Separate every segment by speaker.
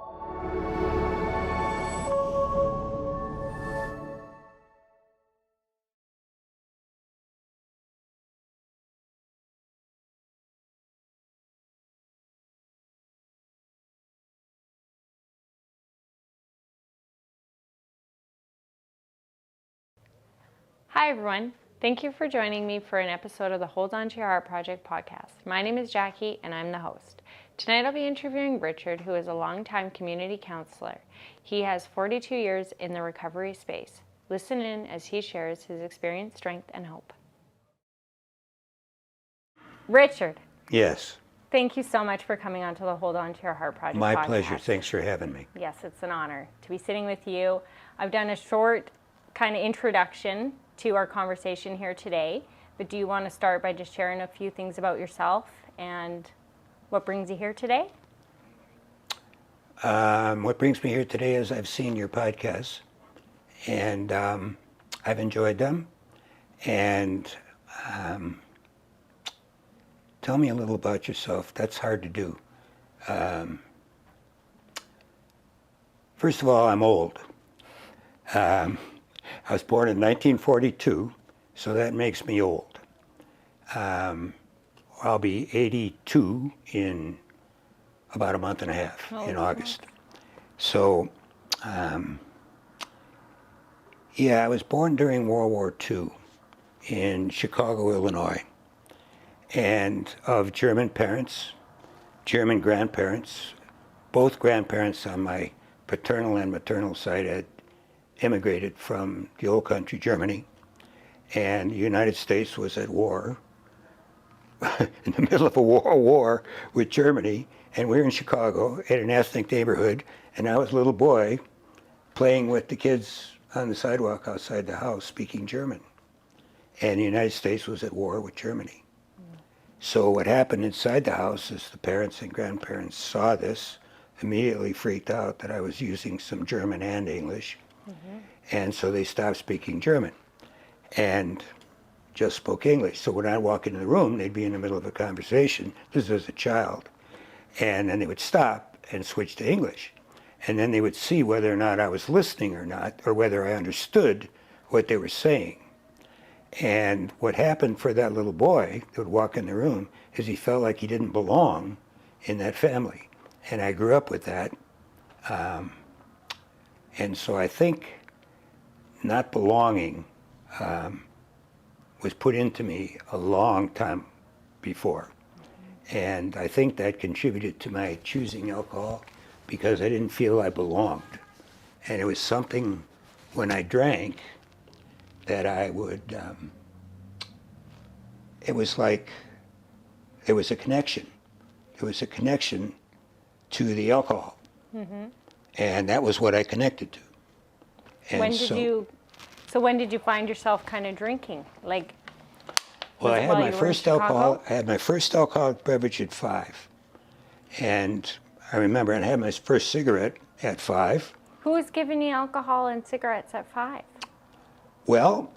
Speaker 1: Hi everyone, thank you for joining me for an episode of the Hold On to Your Heart Project podcast. My name is Jackie and I'm the host. Tonight I'll be interviewing Richard, who is a longtime community counselor. He has 42 years in the recovery space. Listen in as he shares his experience, strength, and hope. Richard.
Speaker 2: Yes.
Speaker 1: Thank you so much for coming on to the Hold On to Your Heart Project
Speaker 2: My
Speaker 1: podcast.
Speaker 2: pleasure. Thanks for having me.
Speaker 1: Yes, it's an honor to be sitting with you. I've done a short kind of introduction to our conversation here today, but do you want to start by just sharing a few things about yourself and what brings you here today?
Speaker 2: What brings me here today is I've seen your podcasts, and I've enjoyed them. And tell me a little about yourself. That's hard to do. First of all, I'm old. I was born in 1942, so that makes me old. I'll be 82 in about a month and a half, in August. So, yeah, I was born during World War II in Chicago, Illinois, and of German parents, German grandparents. Both grandparents on my paternal and maternal side had immigrated from the old country, Germany, and the United States was at war, in the middle of a war with Germany, and we were in Chicago in an ethnic neighborhood, and I was a little boy playing with the kids on the sidewalk outside the house speaking German, and the United States was at war with Germany. So what happened inside the house is the parents and grandparents saw this, immediately freaked out that I was using some German and English. And so they stopped speaking German and just spoke English. So when I walk into the room, they'd be in the middle of a conversation, this is as a child, and then they would stop and switch to English. And then they would see whether or not I was listening or not, or whether I understood what they were saying. And what happened for that little boy that would walk in the room is he felt like he didn't belong in that family. And I grew up with that. And so I think not belonging was put into me a long time before. And I think that contributed to my choosing alcohol because I didn't feel I belonged. And it was something when I drank that I would, it was like, there was a connection. There was a connection to the alcohol. And that was what I connected to. And
Speaker 1: when did you find yourself kind of drinking? Like,
Speaker 2: well, I had my first alcoholic beverage at 5. And I remember I had my first cigarette at 5.
Speaker 1: Who was giving you alcohol and cigarettes at 5? Well,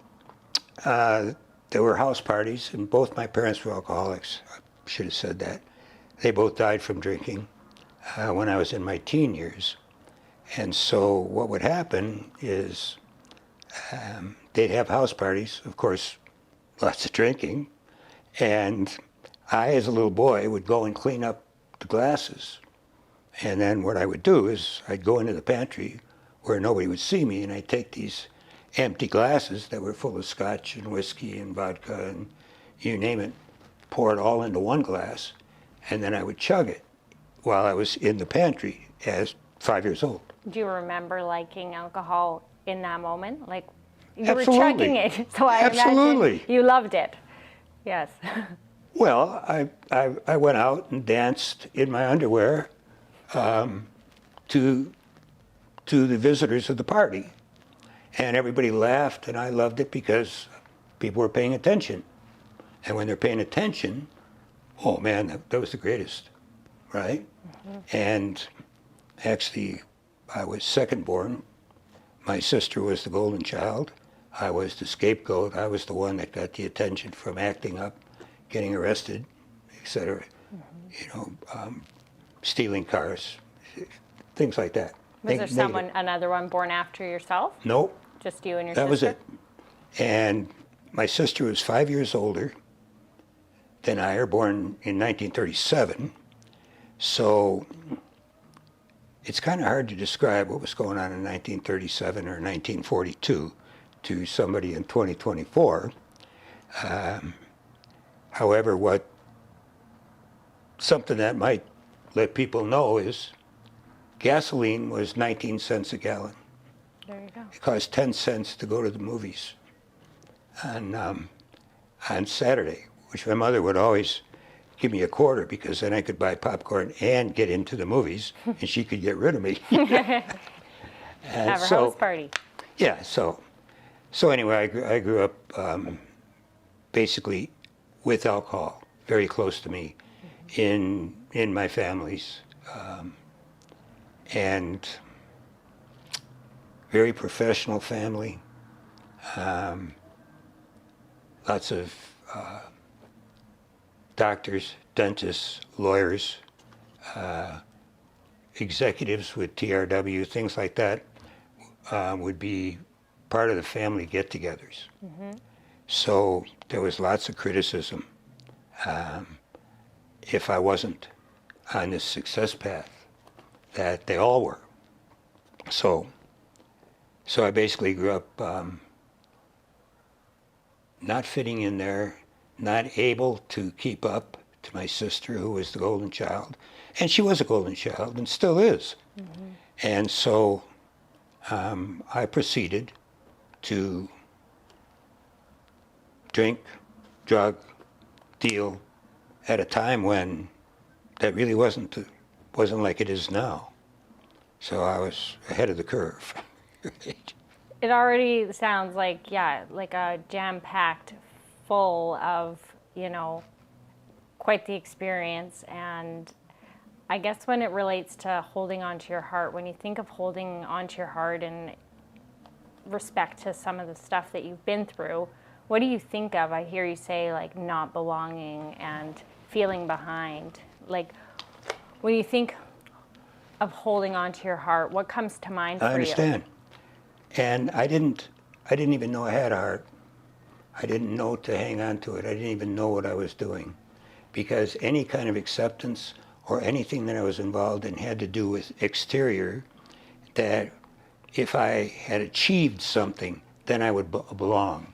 Speaker 2: there were house parties, and both my parents were alcoholics. I should have said that. They both died from drinking when I was in my teen years. And so what would happen is they'd have house parties, of course, lots of drinking, and I, as a little boy, would go and clean up the glasses. And then what I would do is I'd go into the pantry where nobody would see me, and I'd take these empty glasses that were full of scotch and whiskey and vodka and you name it, pour it all into one glass, and then I would chug it while I was in the pantry as 5 years old.
Speaker 1: Do you remember liking alcohol in that moment? Like, you
Speaker 2: Absolutely.
Speaker 1: were chugging it, so I imagine you loved it. Yes.
Speaker 2: Well, I went out and danced in my underwear to the visitors of the party. And everybody laughed, and I loved it because people were paying attention. And when they're paying attention, oh man, that was the greatest, right? And actually, I was second born. My sister was the golden child. I was the scapegoat. I was the one that got the attention from acting up, getting arrested, etc. You know, stealing cars. things like that.
Speaker 1: Was there someone, another one born after yourself?
Speaker 2: Nope.
Speaker 1: Just you and your sister?
Speaker 2: That was it. And my sister was 5 years older than I, are born in 1937. So it's kind of hard to describe what was going on in 1937 or 1942 to somebody in 2024. However, something that might let people know is gasoline was 19 cents a gallon.
Speaker 1: There you go.
Speaker 2: It cost 10 cents to go to the movies on Saturday, which my mother would always give me a quarter because then I could buy popcorn and get into the movies and she could get rid of me.
Speaker 1: Have a house party.
Speaker 2: Yeah, so anyway, I grew up basically with alcohol, very close to me in my families. And very professional family. Lots of doctors, dentists, lawyers, executives with TRW, things like that would be part of the family get-togethers. Mm-hmm. So there was lots of criticism if I wasn't on this success path that they all were. So I basically grew up not fitting in there, not able to keep up to my sister, who was the golden child. And she was a golden child and still is. Mm-hmm. And so I proceeded to drink, drug, deal at a time when that really wasn't like it is now. So I was ahead of the curve.
Speaker 1: It already sounds like, like a jam-packed, full of, quite the experience. And I guess when it relates to holding on to your heart, when you think of holding on to your heart in respect to some of the stuff that you've been through, what do you think of? I hear you say, like, not belonging and feeling behind. Like, when you think of holding on to your heart, what comes to mind for you?
Speaker 2: I understand. And I didn't even know I had a heart. I didn't know to hang on to it. I didn't even know what I was doing. Because any kind of acceptance or anything that I was involved in had to do with exterior, that if I had achieved something, then I would belong.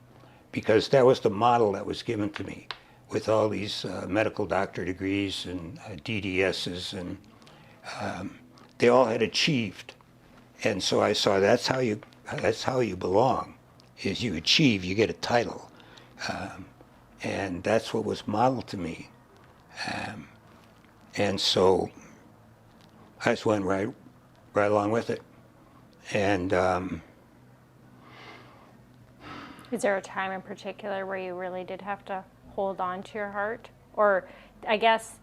Speaker 2: Because that was the model that was given to me with all these medical doctor degrees and DDSs, and they all had achieved. And so I saw that's how you belong, is you achieve, you get a title. And that's what was modeled to me. And so I just went right along with it. And
Speaker 1: is there a time in particular where you really did have to hold on to your heart? Or I guess,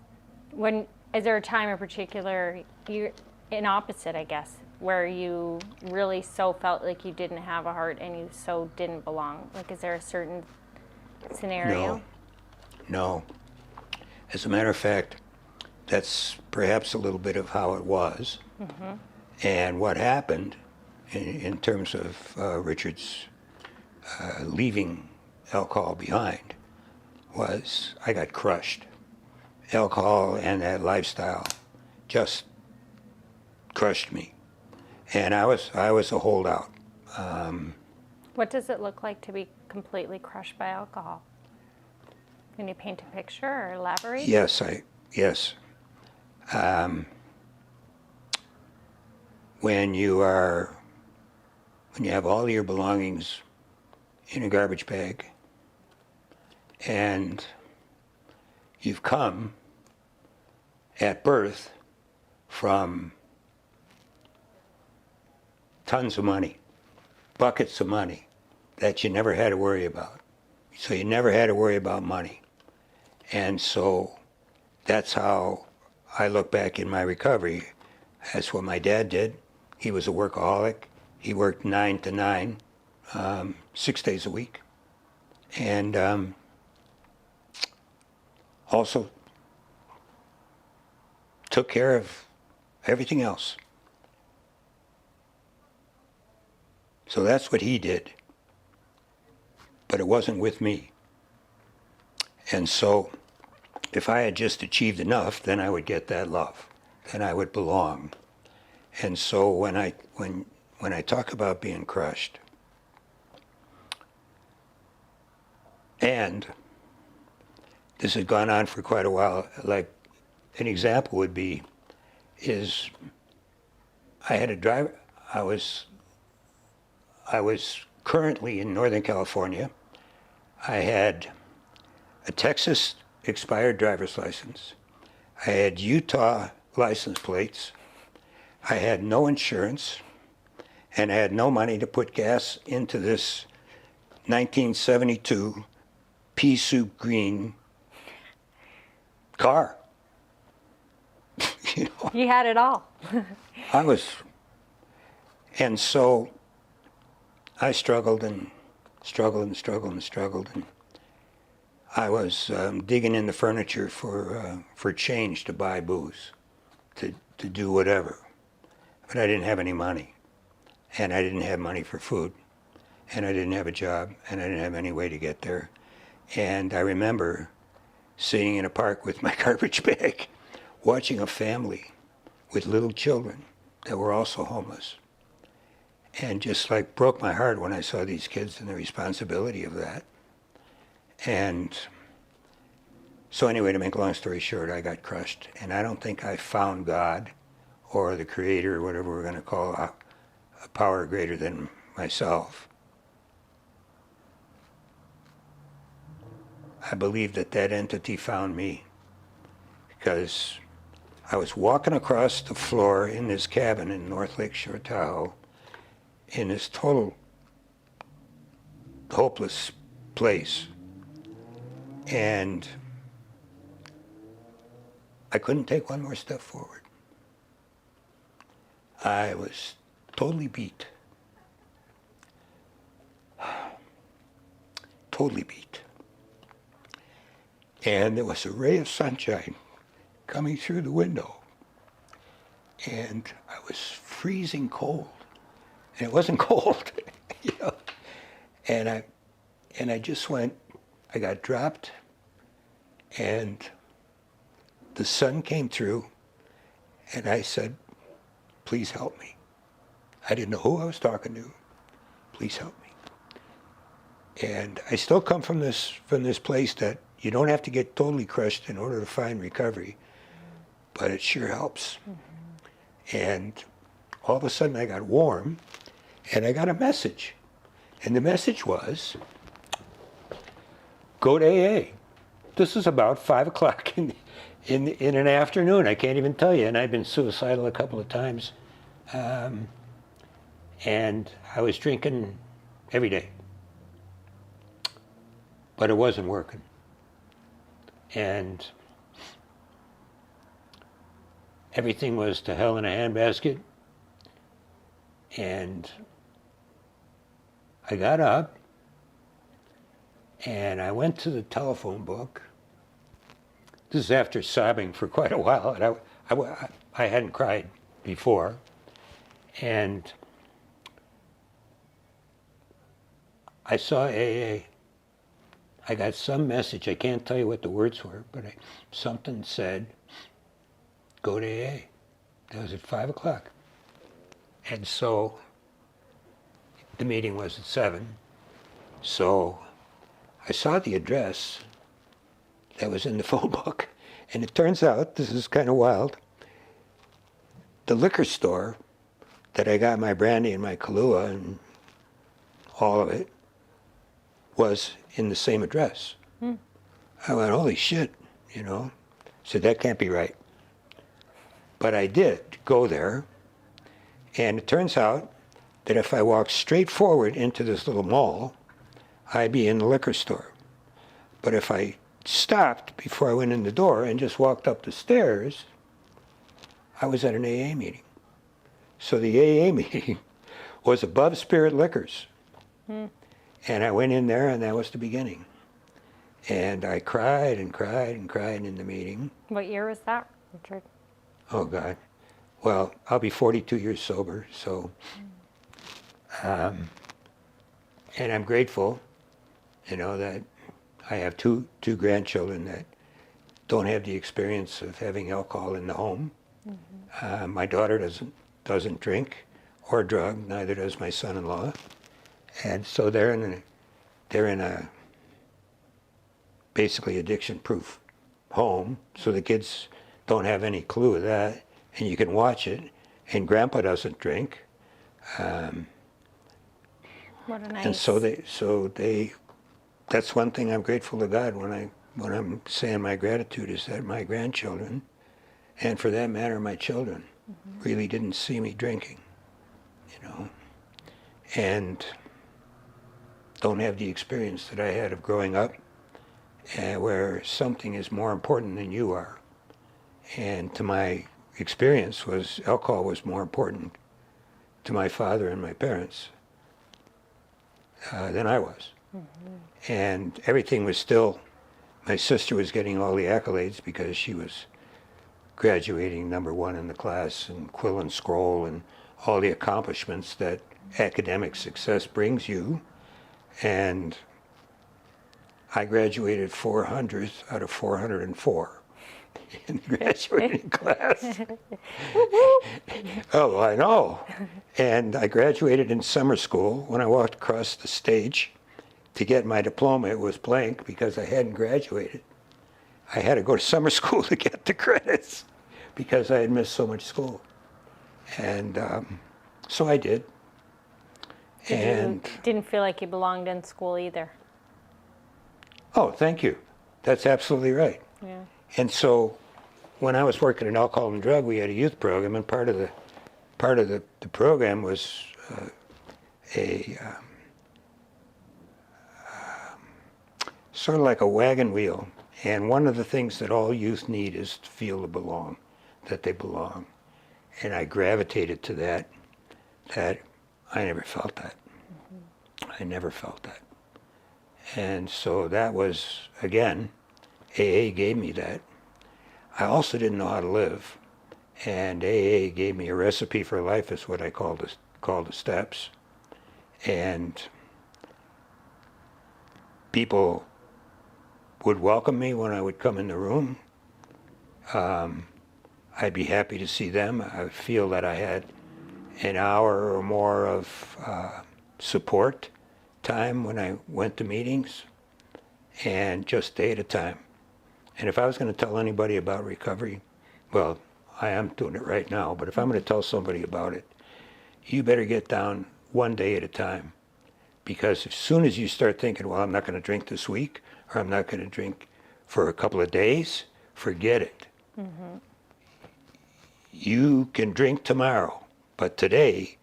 Speaker 1: is there a time in particular, in opposite, I guess, where you really so felt like you didn't have a heart and you so didn't belong? Like, is there a certain scenario?
Speaker 2: No. As a matter of fact, that's perhaps a little bit of how it was. Mm-hmm. And what happened in terms of Richard's leaving alcohol behind was I got crushed. Alcohol and that lifestyle just crushed me. And I was a holdout.
Speaker 3: What does it look like to be completely crushed by alcohol? Can you paint a picture or elaborate?
Speaker 2: Yes. When you have all your belongings in a garbage bag, and you've come at birth from tons of money, buckets of money that you never had to worry about. So you never had to worry about money. And so that's how I look back in my recovery. That's what my dad did. He was a workaholic. He worked 9 to 9, 6 days a week. And also took care of everything else. So that's what he did. But it wasn't with me. And so if I had just achieved enough, then I would get that love. Then I would belong. And so when I talk about being crushed, and this has gone on for quite a while, like an example would be, is I had a driver, I was currently in Northern California. I had a Texas expired driver's license. I had Utah license plates. I had no insurance, and I had no money to put gas into this 1972 pea soup green car. You know,
Speaker 3: You had it all.
Speaker 2: and so I struggled and struggled and struggled and struggled, and I was digging in the furniture for change to buy booze, to do whatever. But I didn't have any money, and I didn't have money for food, and I didn't have a job, and I didn't have any way to get there. And I remember sitting in a park with my garbage bag, watching a family with little children that were also homeless, and just like broke my heart when I saw these kids and the responsibility of that. And so anyway, to make a long story short, I got crushed, and I don't think I found God or the Creator, or whatever we're going to call a power greater than myself. I believe that that entity found me, because I was walking across the floor in this cabin in North Lake Shore, Tahoe, in this total hopeless place, and I couldn't take one more step forward. I was totally beat. Totally beat. And there was a ray of sunshine coming through the window, and I was freezing cold, and it wasn't cold, you know. And I just went. I got dropped, and the sun came through, and I said, "Please help me." I didn't know who I was talking to. Please help me. And I still come from this place that you don't have to get totally crushed in order to find recovery, but it sure helps. Mm-hmm. And all of a sudden I got warm, and I got a message. And the message was, go to AA. This is about 5 o'clock in an afternoon. I can't even tell you. And I've been suicidal a couple of times. And I was drinking every day. But it wasn't working. And everything was to hell in a handbasket. And I got up, and I went to the telephone book. This is after sobbing for quite a while, and I hadn't cried before. And I saw AA. I got some message. I can't tell you what the words were, but something said, go to AA. That was at 5 o'clock. And so the meeting was at 7. So I saw the address that was in the phone book. And it turns out, this is kind of wild, the liquor store that I got my brandy and my Kahlua and all of it was in the same address. I went, holy shit, you know. So that can't be right. But I did go there, and it turns out that if I walked straight forward into this little mall, I'd be in the liquor store. But if I stopped before I went in the door and just walked up the stairs, I was at an AA meeting. So the AA meeting was above Spirit Liquors. And I went in there, and that was the beginning. And I cried and cried and cried in the meeting.
Speaker 3: What year was that, Richard?
Speaker 2: Oh, God. Well, I'll be 42 years sober, so And I'm grateful, that I have two grandchildren that don't have the experience of having alcohol in the home. My daughter doesn't drink or drug, neither does my son-in-law, and so they're in a basically addiction-proof home. So the kids don't have any clue of that, and you can watch it. And Grandpa doesn't drink,
Speaker 3: What a nice.
Speaker 2: and so they. That's one thing I'm grateful to God when I'm saying my gratitude is that my grandchildren, and for that matter my children, really didn't see me drinking, and don't have the experience that I had of growing up, where something is more important than you are. And to my experience was alcohol was more important to my father and my parents than I was. And everything was still, my sister was getting all the accolades because she was graduating #1 in the class and quill and scroll and all the accomplishments that academic success brings you. And I graduated 400th out of 404 in the graduating class. Oh, I know. And I graduated in summer school. When I walked across the stage to get my diploma, it was blank because I hadn't graduated. I had to go to summer school to get the credits because I had missed so much school. And so I did.
Speaker 3: You didn't feel like you belonged in school either.
Speaker 2: Oh, thank you. That's absolutely right.
Speaker 3: Yeah.
Speaker 2: And so when I was working in alcohol and drug, we had a youth program, and part of the program was sort of like a wagon wheel. And one of the things that all youth need is to feel that they belong. And I gravitated to that I never felt that. I never felt that. And so that was, again, AA gave me that. I also didn't know how to live. And AA gave me a recipe for life, is what I call the steps. And people would welcome me when I would come in the room. I'd be happy to see them. I would feel that I had an hour or more of support time when I went to meetings, and just day at a time. And if I was going to tell anybody about recovery, well, I am doing it right now, but if I'm going to tell somebody about it, you better get down one day at a time. Because as soon as you start thinking, well, I'm not going to drink this week, or I'm not going to drink for a couple of days, forget it. You can drink tomorrow, but today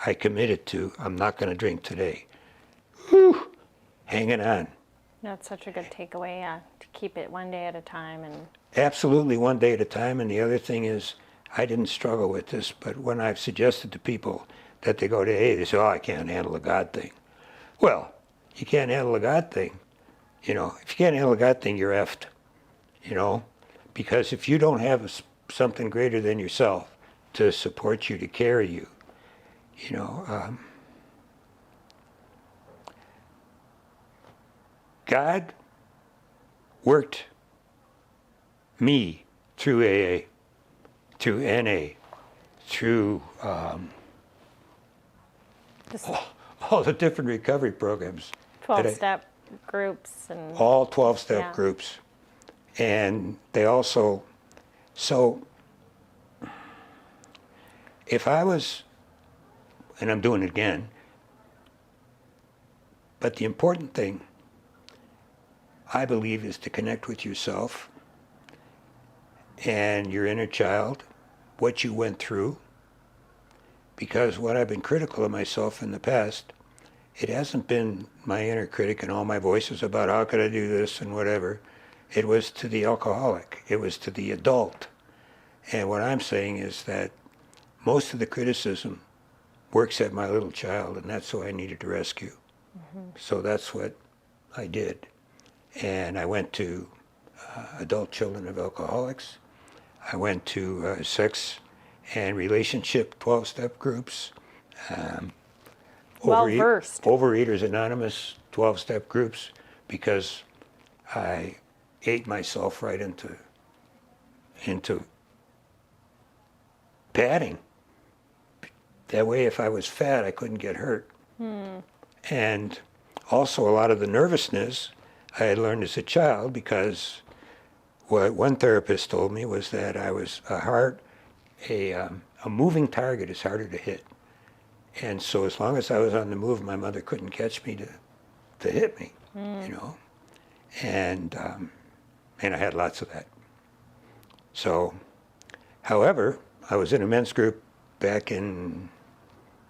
Speaker 2: I committed to, I'm not going to drink today. Whew, hanging on.
Speaker 3: That's such a good takeaway, yeah, to keep it one day at a time. And
Speaker 2: Absolutely, one day at a time. And the other thing is, I didn't struggle with this, but when I've suggested to people that they go to AA, they say, oh, I can't handle a God thing. Well, you can't handle a God thing. If you can't handle a God thing, you're effed. Because if you don't have something greater than yourself to support you, to carry you, God worked me through AA, through NA, through all the different recovery programs.
Speaker 3: 12-step groups and
Speaker 2: all 12-step groups. And they also, so if I was, and I'm doing it again, but the important thing, I believe, is to connect with yourself and your inner child, what you went through. Because when I've been critical of myself in the past, it hasn't been my inner critic and all my voices about how could I do this and whatever. It was to the alcoholic. It was to the adult. And what I'm saying is that most of the criticism works at my little child, and that's who I needed to rescue. So that's what I did. And I went to adult children of alcoholics. I went to sex and relationship 12-step groups.
Speaker 3: Well-versed.
Speaker 2: Overeaters Anonymous 12-step groups, because I ate myself right into padding. That way, if I was fat, I couldn't get hurt. And also a lot of the nervousness I had learned as a child, because what one therapist told me was that I was a moving target is harder to hit. And so as long as I was on the move, my mother couldn't catch me to hit me, you know. And I had lots of that. So, however, I was in a men's group back in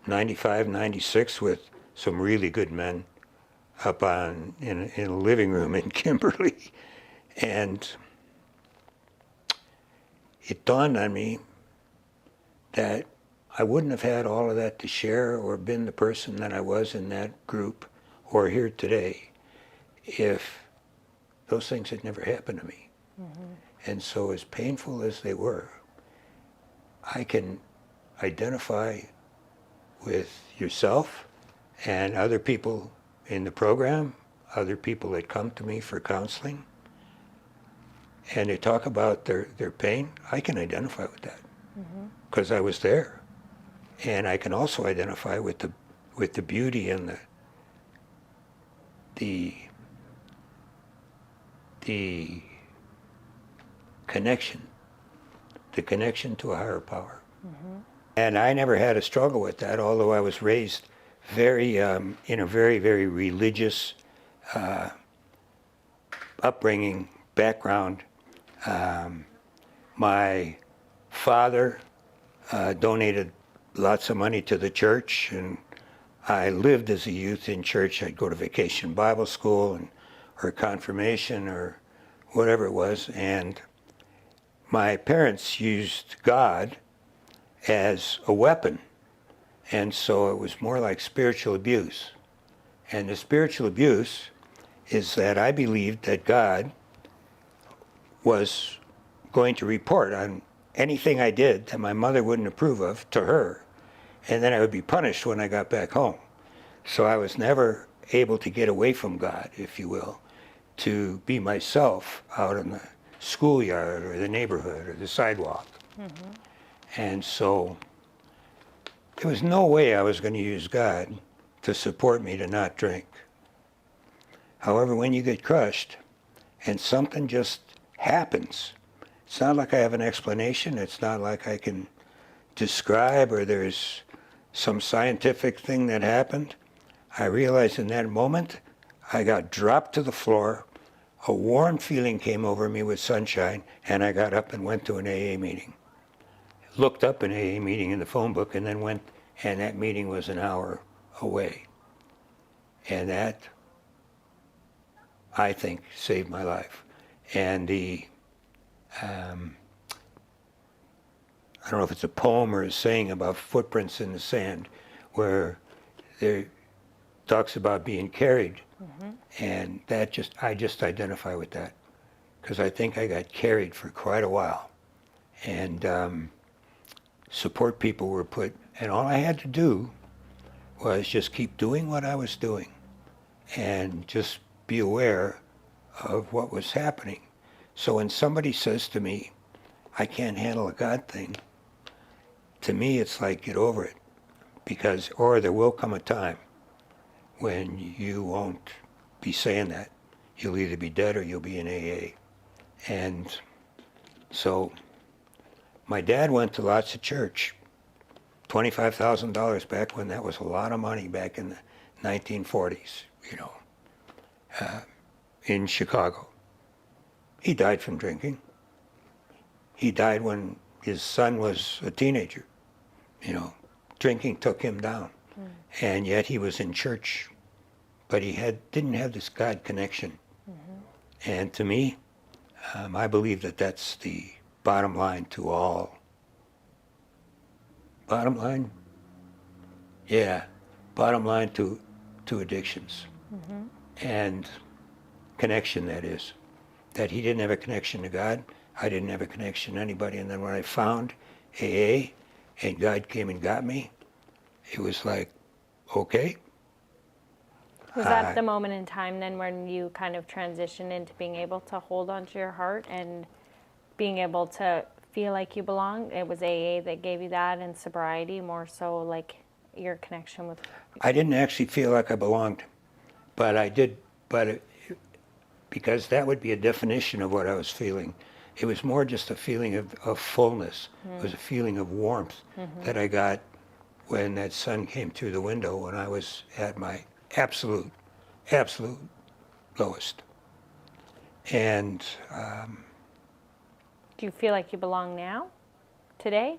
Speaker 2: 95, 96 with some really good men up in a living room in Kimberley. And it dawned on me that I wouldn't have had all of that to share or been the person that I was in that group or here today if those things had never happened to me. And so as painful as they were, I can identify with yourself and other people in the program, other people that come to me for counseling, and they talk about their pain. I can identify with that because I was there. And I can also identify with the beauty and the connection to a higher power. And I never had a struggle with that, although I was raised very in a very, very religious upbringing, background. My father donated lots of money to the church, and I lived as a youth in church. I'd go to vacation Bible school or confirmation or whatever it was, and my parents used God as a weapon, and so it was more like spiritual abuse. And the spiritual abuse is that I believed that God was going to report on anything I did that my mother wouldn't approve of to her, and then I would be punished when I got back home. So I was never able to get away from God, if you will, to be myself out in the schoolyard or the neighborhood or the sidewalk. And so there was no way I was going to use God to support me to not drink. However, when you get crushed and something just happens, it's not like I have an explanation, it's not like I can describe or there's some scientific thing that happened. I realized in that moment I got dropped to the floor, a warm feeling came over me with sunshine, and I got up and went to an AA meeting. Looked up an AA meeting in the phone book and then went, and that meeting was an hour away. And that, I think, saved my life. And I don't know if it's a poem or a saying about footprints in the sand, where there talks about being carried. And that I just identify with that, because I think I got carried for quite a while. And support people were put, and all I had to do was just keep doing what I was doing and just be aware of what was happening. So when somebody says to me, I can't handle a God thing, to me it's like, get over it, because, or there will come a time when you won't be saying that. You'll either be dead or you'll be in AA. And so my dad went to lots of church, $25,000 back when that was a lot of money back in the 1940s, you know, in Chicago. He died from drinking. He died when his son was a teenager. You know, drinking took him down. And yet he was in church, but he didn't have this God connection. And to me, I believe that that's the bottom line to all. Bottom line? Yeah, bottom line to addictions. And connection, that is. That he didn't have a connection to God, I didn't have a connection to anybody. And then when I found AA and God came and got me, it was like, okay.
Speaker 3: Was that the moment in time then when you kind of transitioned into being able to hold onto your heart and being able to feel like you belong? It was AA that gave you that, and sobriety more so like your connection with...
Speaker 2: I didn't actually feel like I belonged, but I did, because that would be a definition of what I was feeling. It was more just a feeling of fullness. It was a feeling of warmth that I got when that sun came through the window when I was at my absolute lowest. And
Speaker 3: Do you feel like you belong now, today?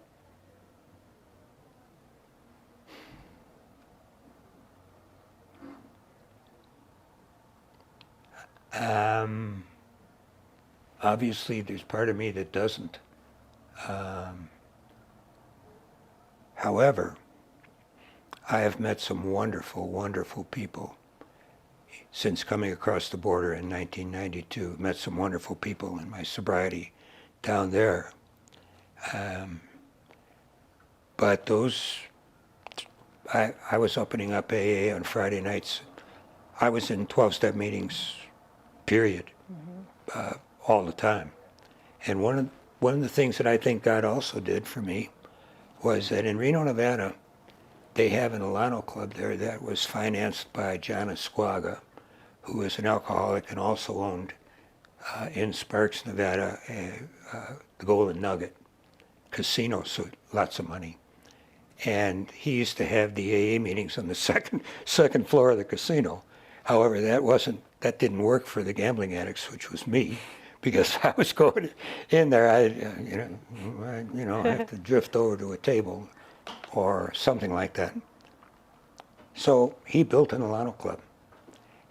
Speaker 2: obviously there's part of me that doesn't. However, I have met some wonderful, wonderful people since coming across the border in 1992. Met some wonderful people in my sobriety down there. But those, I was opening up AA on Friday nights. I was in 12-step meetings, period, all the time. And one of the things that I think God also did for me was that in Reno, Nevada, they have an Alano club there that was financed by John Esquaga, who is an alcoholic and also owned in Sparks, Nevada, the Golden Nugget casino, so lots of money. And he used to have the AA meetings on the second floor of the casino. However, that didn't work for the gambling addicts, which was me, because I was going in there. I have to drift over to a table or something like that. So he built an Alano club,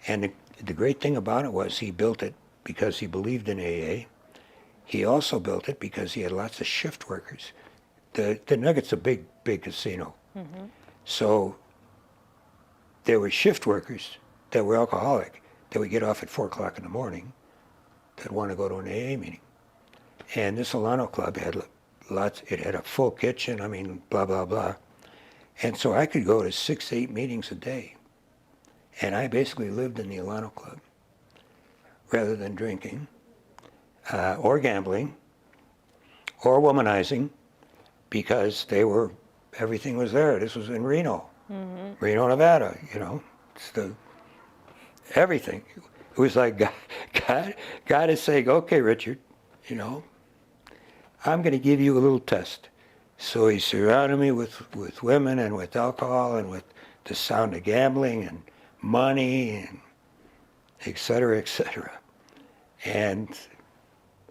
Speaker 2: and the great thing about it was he built it because he believed in AA. He also built it because he had lots of shift workers. The Nugget's a big casino. So there were shift workers that were alcoholic that would get off at 4 o'clock in the morning that want to go to an AA meeting. And this Alano club had lots, it had a full kitchen, I mean, blah, blah, blah. And so I could go to 6, 8 meetings a day. And I basically lived in the Alano club rather than drinking or gambling or womanizing, because everything was there. This was in Reno, Reno, Nevada, it's everything. It was like God is saying, okay, Richard, I'm going to give you a little test. So he surrounded me with women and with alcohol and with the sound of gambling and money and et cetera, et cetera. And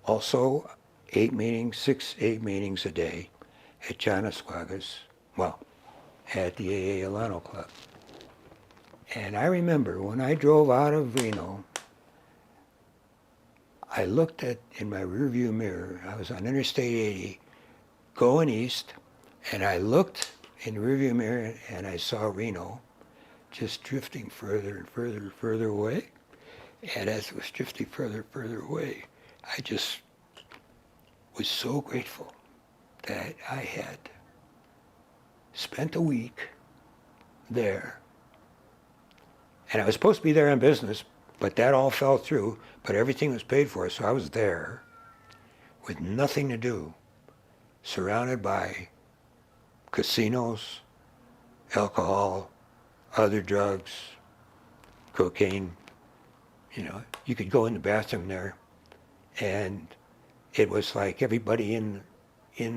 Speaker 2: also 8 meetings, 6, 8 meetings a day at John Esquaga's, at the AA Alano Club. And I remember when I drove out of Reno, I looked in my rearview mirror. I was on Interstate 80 going east, and I looked in the rearview mirror and I saw Reno just drifting further and further and further away. And as it was drifting further and further away, I just was so grateful that I had spent a week there. And I was supposed to be there on business, but that all fell through. But everything was paid for, so I was there with nothing to do, surrounded by casinos, alcohol, other drugs, cocaine. You could go in the bathroom there, and it was like everybody in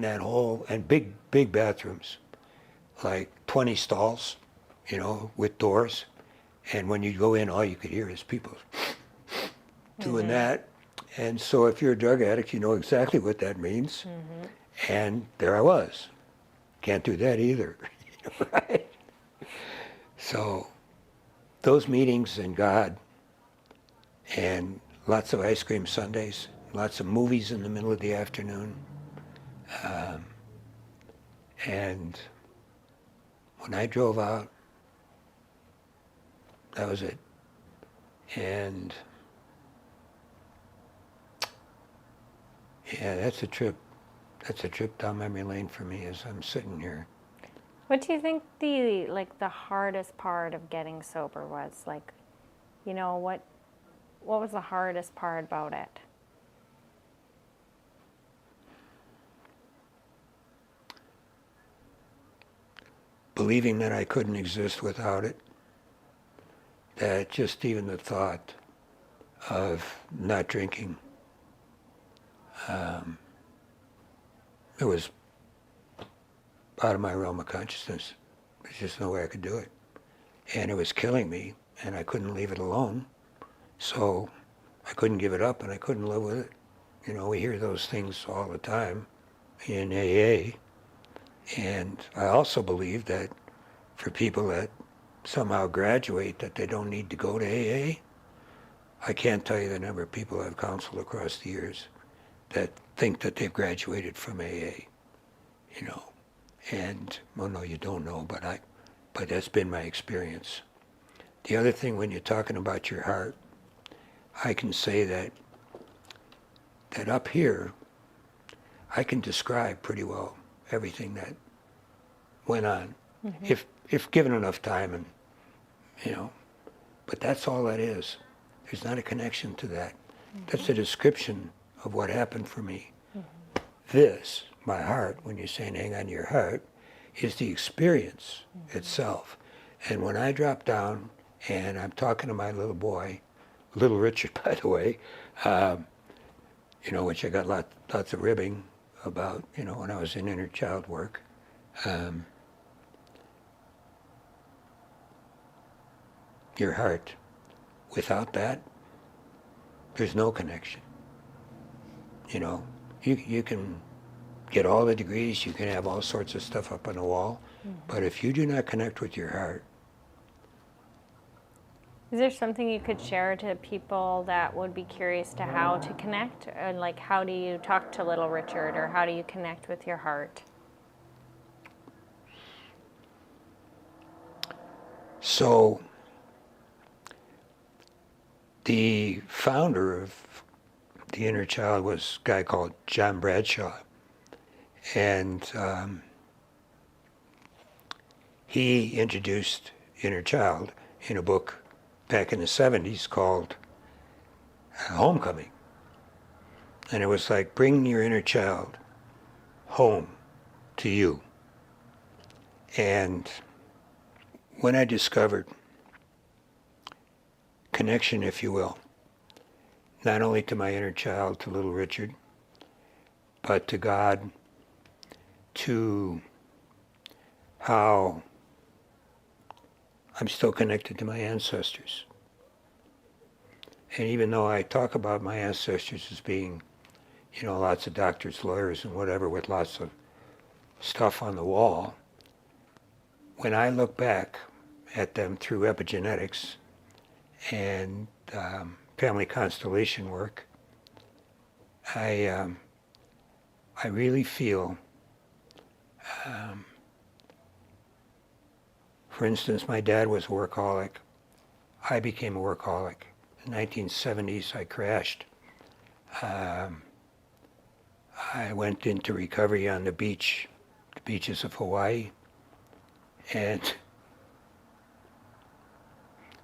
Speaker 2: that hole, and big bathrooms, like 20 stalls, with doors. And when you go in, all you could hear is people doing that. And so if you're a drug addict, you know exactly what that means. And there I was. Can't do that either. Right? So those meetings and God, and lots of ice cream sundaes, lots of movies in the middle of the afternoon. And when I drove out, that was it. And yeah, that's a trip down memory lane for me as I'm sitting here
Speaker 3: What do you think the hardest part of getting sober was? Like, you know, what was the hardest part about it?
Speaker 2: Believing that I couldn't exist without it. That just even the thought of not drinking, it was out of my realm of consciousness. There's just no way I could do it. And it was killing me, and I couldn't leave it alone. So I couldn't give it up, and I couldn't live with it. You know, we hear those things all the time in AA. And I also believe that for people that somehow graduate, that they don't need to go to AA. I can't tell you the number of people I've counseled across the years that think that they've graduated from AA, you know. And, well, no, you don't know, but that's been my experience. The other thing, when you're talking about your heart, I can say that up here, I can describe pretty well everything that went on, if given enough time, and, you know, but that's all that is. There's not a connection to that. That's a description of what happened for me. This, my heart, when you're saying hang on to your heart, is the experience itself. And when I drop down and I'm talking to my little boy, little Richard, by the way, you know, which I got lots of ribbing about, you know, when I was in inner child work. Your heart, without that, there's no connection. You know, you can get all the degrees, you can have all sorts of stuff up on the wall, but if you do not connect with your heart.
Speaker 3: Is there something you could share to people that would be curious to how to connect? And like, how do you talk to little Richard, or how do you connect with your heart?
Speaker 2: So, the founder of the Inner Child was a guy called John Bradshaw. And he introduced Inner Child in a book back in the 70s called Homecoming. And it was like, bring your inner child home to you. And when I discovered connection, if you will, not only to my inner child, to little Richard, but to God, to how I'm still connected to my ancestors. And even though I talk about my ancestors as being, you know, lots of doctors, lawyers, and whatever, with lots of stuff on the wall, when I look back at them through epigenetics and family constellation work, I really feel, for instance, my dad was a workaholic. I became a workaholic. In the 1970s, I crashed. I went into recovery on the beaches of Hawaii, and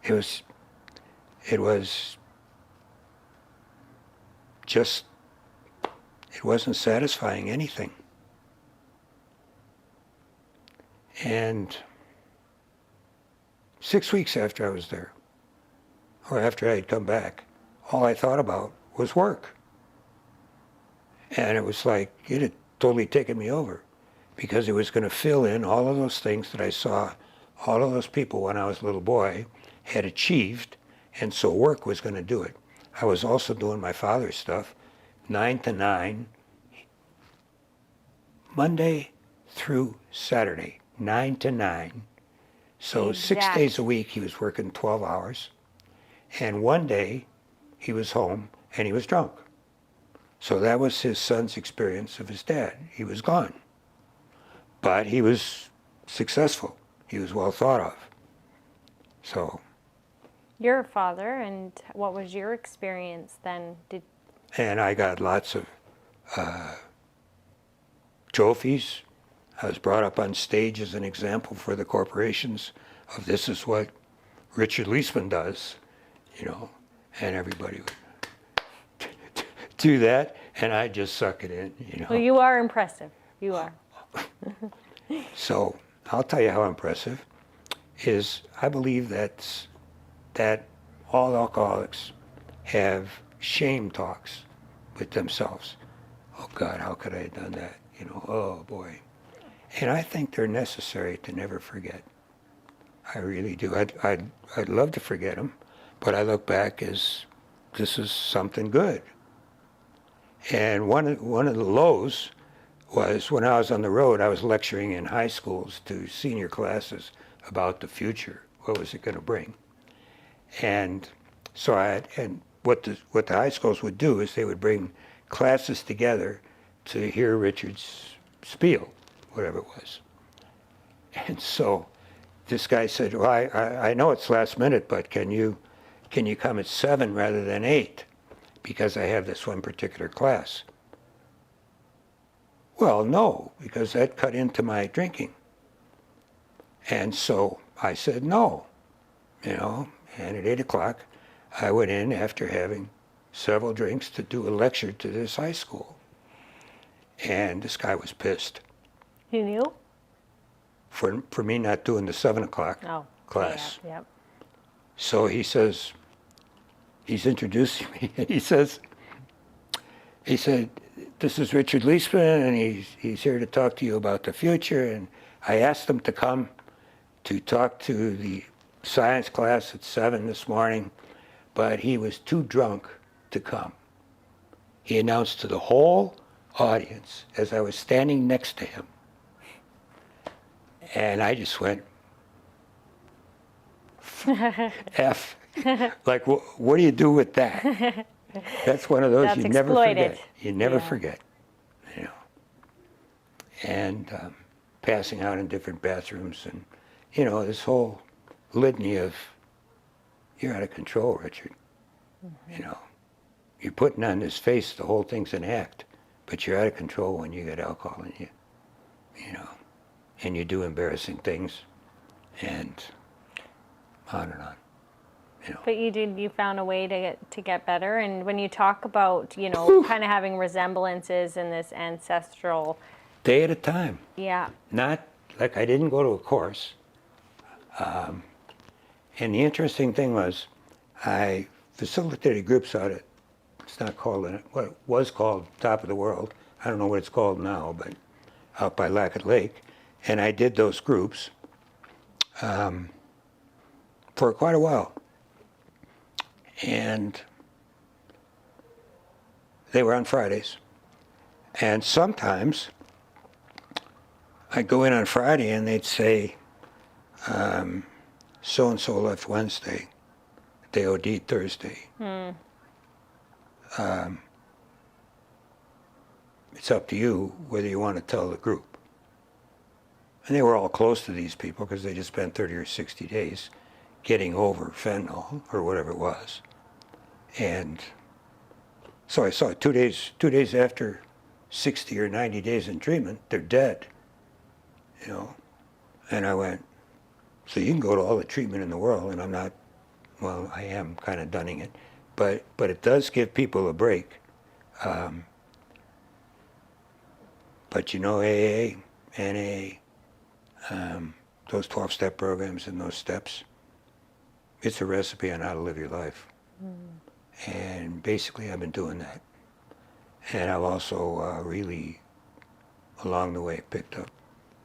Speaker 2: it was just, it wasn't satisfying anything. And 6 weeks after I was there, or after I had come back, all I thought about was work. And it was like, it had totally taken me over, because it was going to fill in all of those things that I saw all of those people when I was a little boy had achieved, and so work was going to do it. I was also doing my father's stuff, 9 to 9, Monday through Saturday, 9 to 9. So 6 days a week he was working 12 hours, and one day he was home and he was drunk. So that was his son's experience of his dad. He was gone. But he was successful. He was well thought of. So.
Speaker 3: You're a father, and what was your experience then? And
Speaker 2: I got lots of trophies. I was brought up on stage as an example for the corporations of this is what Richard Leisman does, you know, and everybody would do that, and I just suck it in, you know.
Speaker 3: Well, you are impressive. You are.
Speaker 2: So I'll tell you how impressive is I believe that all alcoholics have shame talks with themselves. Oh God, how could I have done that? You know, oh boy. And I think they're necessary to never forget. I really do. I'd love to forget them, but I look back as this is something good. And one of the lows was when I was on the road, I was lecturing in high schools to senior classes about the future. What was it going to bring? And so what the high schools would do is they would bring classes together to hear Richard's spiel, whatever it was. And so this guy said, well, I know it's last minute, but can you come at 7 rather than 8? Because I have this one particular class. Well, no, because that cut into my drinking. And so I said no, you know, and at 8 o'clock, I went in after having several drinks to do a lecture to this high school. And this guy was pissed.
Speaker 3: He knew?
Speaker 2: For me not doing the 7 o'clock class.
Speaker 3: Yeah, yep.
Speaker 2: So he says, he's introducing me, and he said, this is Richard Leisman, and he's here to talk to you about the future. And I asked him to come to talk to the science class at 7 this morning, but he was too drunk to come. He announced to the whole audience as I was standing next to him. And I just went, F. Like, what do you do with that? That's one of those
Speaker 3: That's
Speaker 2: you never
Speaker 3: exploited.
Speaker 2: forget. You never forget, you know. And passing out in different bathrooms and, you know, this whole litany of, you're out of control, Richard. Mm-hmm. You know, you're putting on this face, the whole thing's an act, but you're out of control when you get alcohol in you, you know, and you do embarrassing things, and on and on. You know.
Speaker 3: But you found a way to get better. And when you talk about, you know, kind of having resemblances in this ancestral...
Speaker 2: Day at a time.
Speaker 3: Yeah.
Speaker 2: Not, like I didn't go to a course. And the interesting thing was, I facilitated groups out at, it's not called, what it was called Top of the World. I don't know what it's called now, but out by Lackett Lake. And I did those groups for quite a while. And they were on Fridays. And sometimes I'd go in on Friday and they'd say, so-and-so left Wednesday, they OD'd Thursday. It's up to you whether you want to tell the group. And they were all close to these people because they just spent 30 or 60 days getting over fentanyl or whatever it was. And so I saw it 2 days after 60 or 90 days in treatment, they're dead, you know. And I went, so you can go to all the treatment in the world, and I'm not, well, I am kind of dunning it, but it does give people a break. But you know, AA, NA, those 12-step programs and those steps, it's a recipe on how to live your life. And basically I've been doing that. And I've also really, along the way, picked up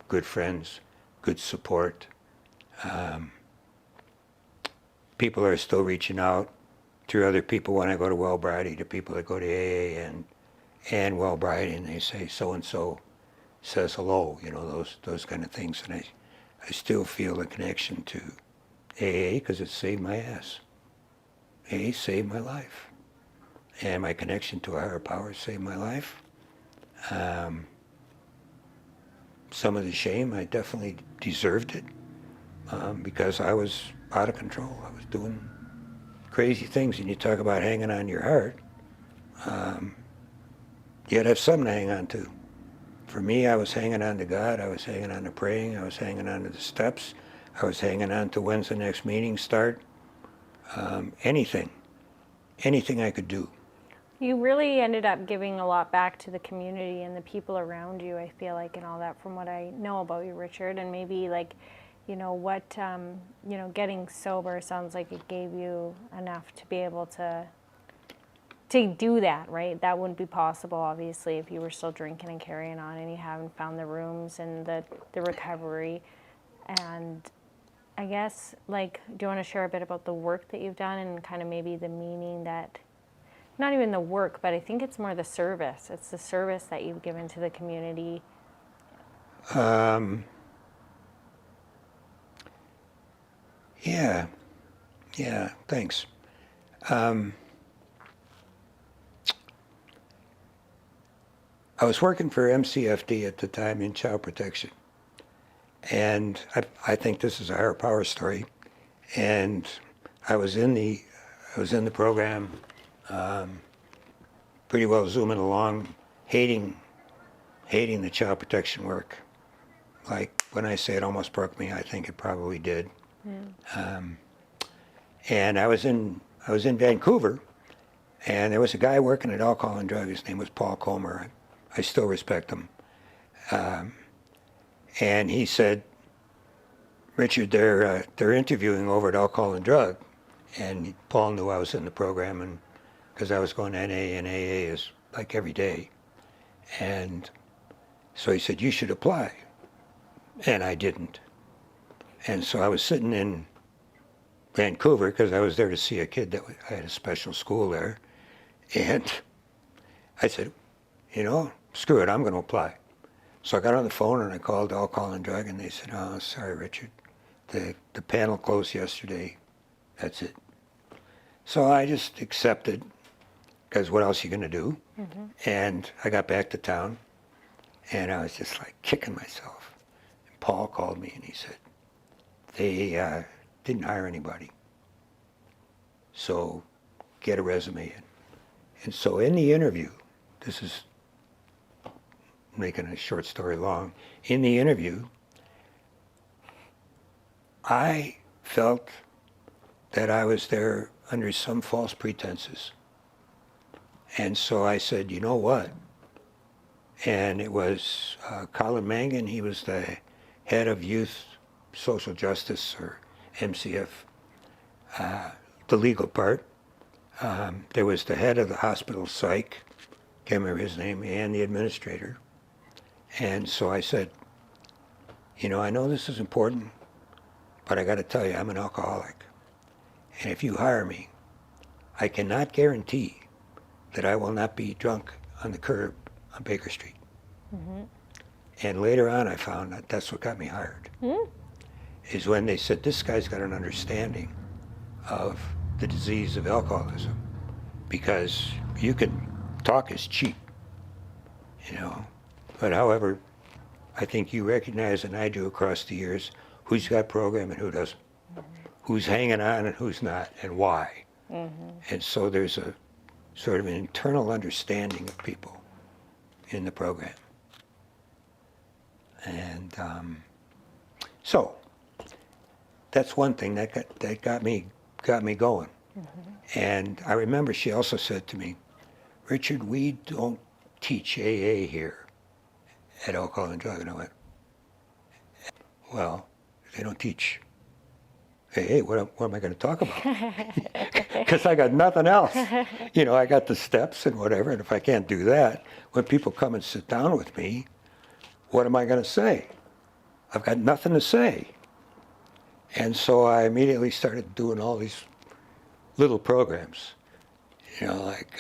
Speaker 2: good friends, good support. People are still reaching out to other people when I go to Wellbriety, to people that go to AA and Wellbriety, and they say so-and-so says hello, you know, those kind of things. And I still feel a connection to AA because it saved my ass. AA saved my life. And my connection to a higher power saved my life. Some of the shame, I definitely deserved it because I was out of control. I was doing crazy things, and you talk about hanging on your heart. You gotta have something to hang on to for me, I was hanging on to God, I was hanging on to praying, I was hanging on to the steps, I was hanging on to when's the next meeting start. Anything I could do.
Speaker 3: You really ended up giving a lot back to the community and the people around you, I feel like, and all that from what I know about you, Richard. And maybe like, you know, what, you know, getting sober sounds like it gave you enough to be able to do that, right? That wouldn't be possible, obviously, if you were still drinking and carrying on and you haven't found the rooms and the recovery. And I guess, like, do you want to share a bit about the work that you've done and kind of maybe the meaning that, not even the work, but I think it's more the service. It's the service that you've given to the community.
Speaker 2: Yeah, thanks. I was working for MCFD at the time in child protection. And I think this is a higher power story. And I was in the program, pretty well zooming along, hating the child protection work. Like when I say it almost broke me, I think it probably did. And I was in Vancouver, and there was a guy working at Alcohol and Drug. His name was Paul Comer. I still respect him. And he said, Richard, they're interviewing over at Alcohol and Drug. And Paul knew I was in the program, and because I was going to NA, and AA is like every day. And so he said, you should apply. And I didn't. And so I was sitting in Vancouver because I was there to see a kid that I had a special school there. And I said, you know, screw it, I'm going to apply. So I got on the phone and I called Alcohol and Drug, and they said, oh, sorry, Richard, the panel closed yesterday. That's it. So I just accepted, because what else are you going to do? And I got back to town, and I was just like kicking myself. And Paul called me and he said, they didn't hire anybody. So get a resume in. And so in the interview, this is making a short story long, in the interview, I felt that I was there under some false pretenses. And so I said, you know what? And it was Colin Mangan, he was the head of Youth Social Justice, or MCF, the legal part. There was the head of the hospital psych, can't remember his name, and the administrator. And so I said, you know, I know this is important, but I got to tell you, I'm an alcoholic. And if you hire me, I cannot guarantee that I will not be drunk on the curb on Baker Street. And later on, I found that that's what got me hired, is when they said, this guy's got an understanding of the disease of alcoholism, because you can talk is cheap, you know. But however, I think you recognize, and I do across the years, who's got program and who doesn't, who's hanging on and who's not, and why. And so there's a sort of an internal understanding of people in the program. And so that's one thing that got me going. And I remember she also said to me, Richard, we don't teach AA here at Alcohol and Drug. And I went, well, they don't teach AA, what am I going to talk about? Because I got nothing else. You know, I got the steps and whatever, and if I can't do that, when people come and sit down with me, what am I going to say? I've got nothing to say. And so I immediately started doing all these little programs, you know, like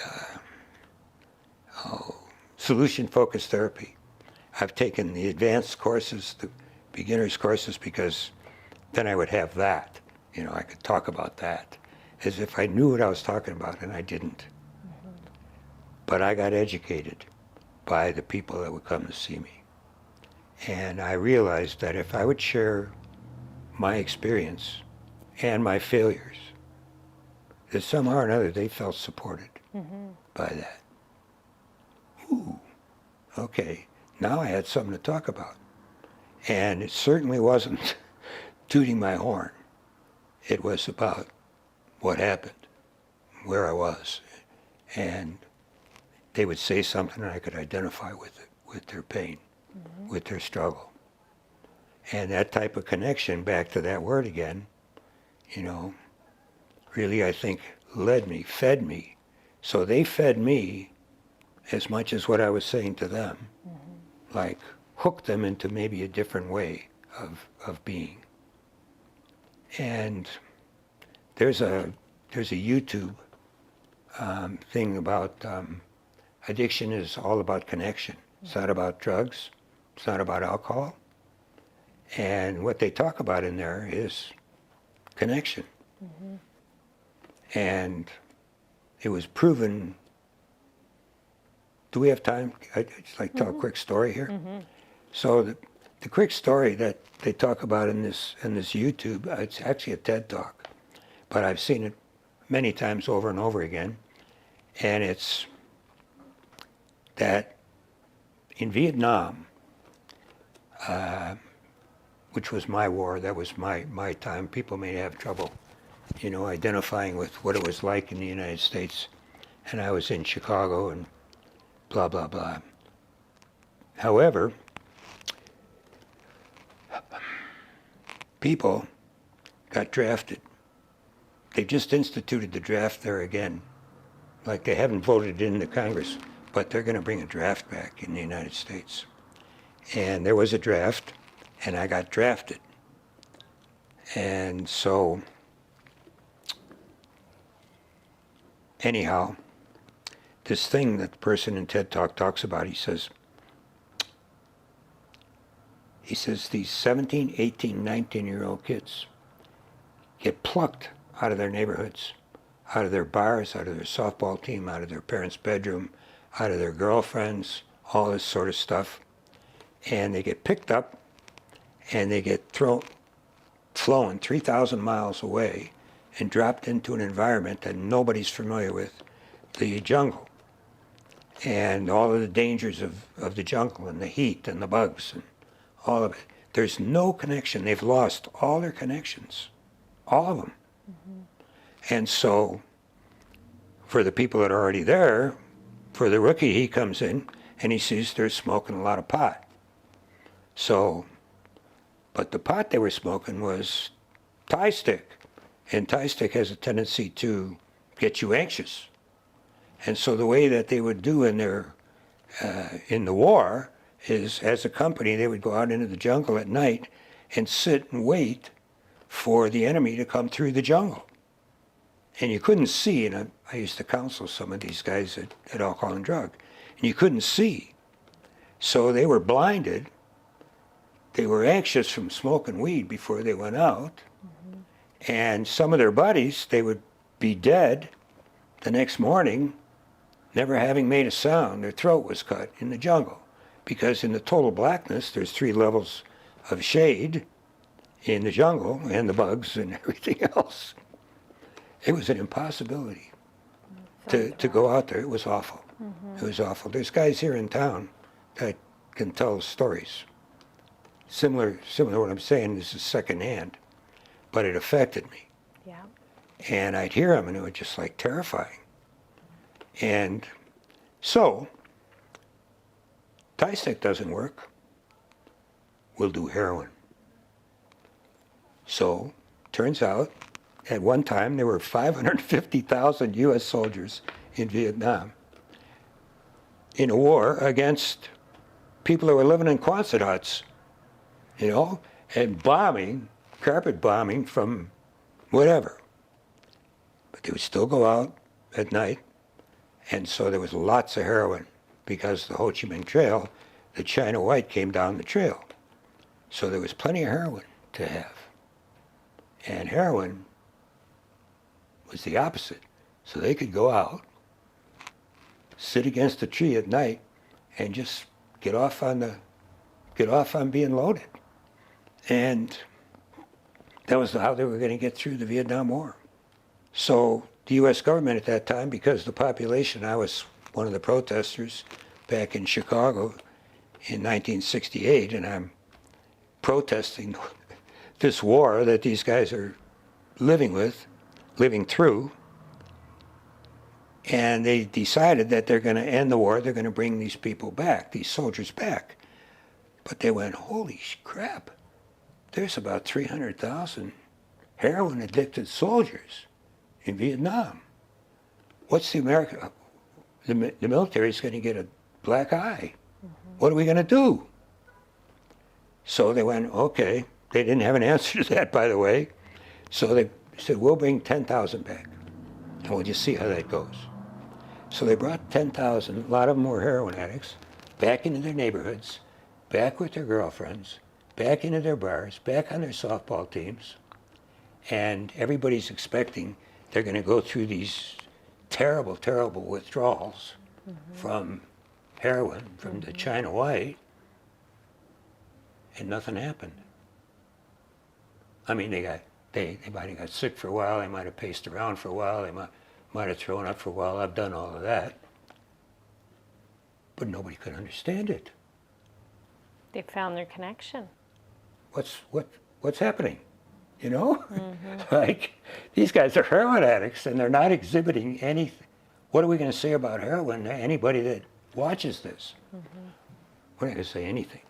Speaker 2: solution-focused therapy. I've taken the advanced courses, the beginners courses, because then I would have that. You know, I could talk about that as if I knew what I was talking about, and I didn't. But I got educated by the people that would come to see me. And I realized that if I would share my experience and my failures, that somehow or another they felt supported by that. Ooh, okay. Now I had something to talk about. And it certainly wasn't tooting my horn. It was about what happened, where I was. And they would say something and I could identify with it, with their pain, with their struggle. And that type of connection, back to that word again, you know, really I think led me, fed me. So they fed me as much as what I was saying to them, like hooked them into maybe a different way of being. And there's a YouTube thing about addiction is all about connection. It's not about drugs. It's not about alcohol. And what they talk about in there is connection. And it was proven. Do we have time? I'd just like to tell a quick story here. So the quick story that they talk about in this YouTube, it's actually a TED Talk, but I've seen it many times over and over again. And it's that in Vietnam, which was my war, that was my time, people may have trouble, you know, identifying with what it was like in the United States. And I was in Chicago and blah, blah, blah. However, people got drafted. They just instituted the draft there again. Like they haven't voted it into Congress, but they're going to bring a draft back in the United States. And there was a draft, and I got drafted. And so, anyhow, this thing that the person in TED Talk talks about, he says these 17, 18, 19-year-old kids get plucked out of their neighborhoods, out of their bars, out of their softball team, out of their parents' bedroom, out of their girlfriends, all this sort of stuff. And they get picked up and they get flown 3,000 miles away and dropped into an environment that nobody's familiar with, the jungle. And all of the dangers of the jungle and the heat and the bugs and all of it. There's no connection. They've lost all their connections, all of them. And so for the people that are already there, for the rookie, he comes in and he sees they're smoking a lot of pot. So, but the pot they were smoking was Thai stick. And Thai stick has a tendency to get you anxious. And so the way that they would do in the war is, as a company, they would go out into the jungle at night and sit and wait for the enemy to come through the jungle. And you couldn't see, and I used to counsel some of these guys at alcohol and drug, and you couldn't see. So they were blinded. They were anxious from smoking weed before they went out. And some of their buddies, they would be dead the next morning, never having made a sound. Their throat was cut in the jungle. Because in the total blackness, there's 3 levels of shade in the jungle and the bugs and everything else. It was an impossibility to go out there. It was awful. It was awful. There's guys here in town that can tell stories. Similar to what I'm saying. This is secondhand, but it affected me.
Speaker 3: Yeah.
Speaker 2: And I'd hear them, and it was just like terrifying. And so, Thai stick doesn't work. We'll do heroin. So, turns out, at one time, there were 550,000 U.S. soldiers in Vietnam in a war against people who were living in Quonset huts, you know, and bombing, carpet bombing from whatever. But they would still go out at night, and so there was lots of heroin because the Ho Chi Minh Trail, the China White came down the trail. So there was plenty of heroin to have. And heroin was the opposite. So they could go out, sit against a tree at night, and just get off on being loaded. And that was how they were going to get through the Vietnam War. So the U.S. government at that time, because the population, I was one of the protesters back in Chicago in 1968, and I'm protesting this war that these guys are living through. And they decided that they're going to end the war. They're going to bring these people back, these soldiers back. But they went, holy crap, there's about 300,000 heroin-addicted soldiers in Vietnam. What's the America? The military is going to get a black eye. What are we going to do? So they went, okay. They didn't have an answer to that, by the way. So they said, we'll bring 10,000 back, and we'll just see how that goes. So they brought 10,000, a lot of them were heroin addicts, back into their neighborhoods, back with their girlfriends, back into their bars, back on their softball teams. And everybody's expecting they're going to go through these terrible, terrible withdrawals from heroin, from the China White, and nothing happened. I mean, they might have got sick for a while, they might have paced around for a while, they might have thrown up for a while. I've done all of that. But nobody could understand it.
Speaker 3: They found their connection.
Speaker 2: What's happening? You know? Like, these guys are heroin addicts and they're not exhibiting anything. What are we going to say about heroin to anybody that watches this? We're not going to say anything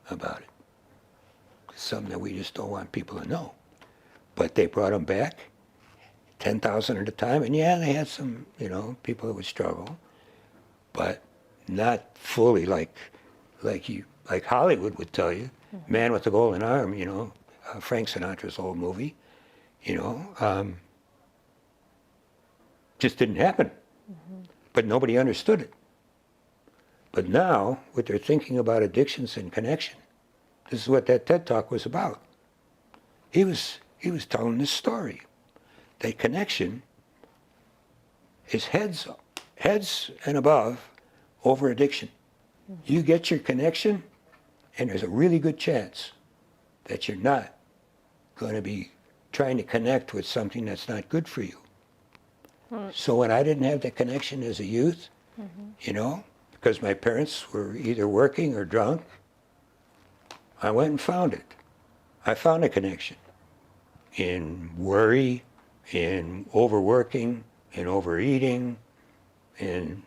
Speaker 2: about it. It's something that we just don't want people to know. But they brought them back, 10,000 at a time, and yeah, they had some, people that would struggle, but not fully like Hollywood would tell you. Man with the Golden Arm, Frank Sinatra's old movie, just didn't happen. But nobody understood it. But now, what they're thinking about addictions and connection, this is what that TED Talk was about. He was telling this story. That connection is heads and above over addiction. You get your connection, and there's a really good chance that you're not going to be trying to connect with something that's not good for you. So when I didn't have that connection as a youth, because my parents were either working or drunk, I went and found it. I found a connection in worry, in overworking, in overeating, in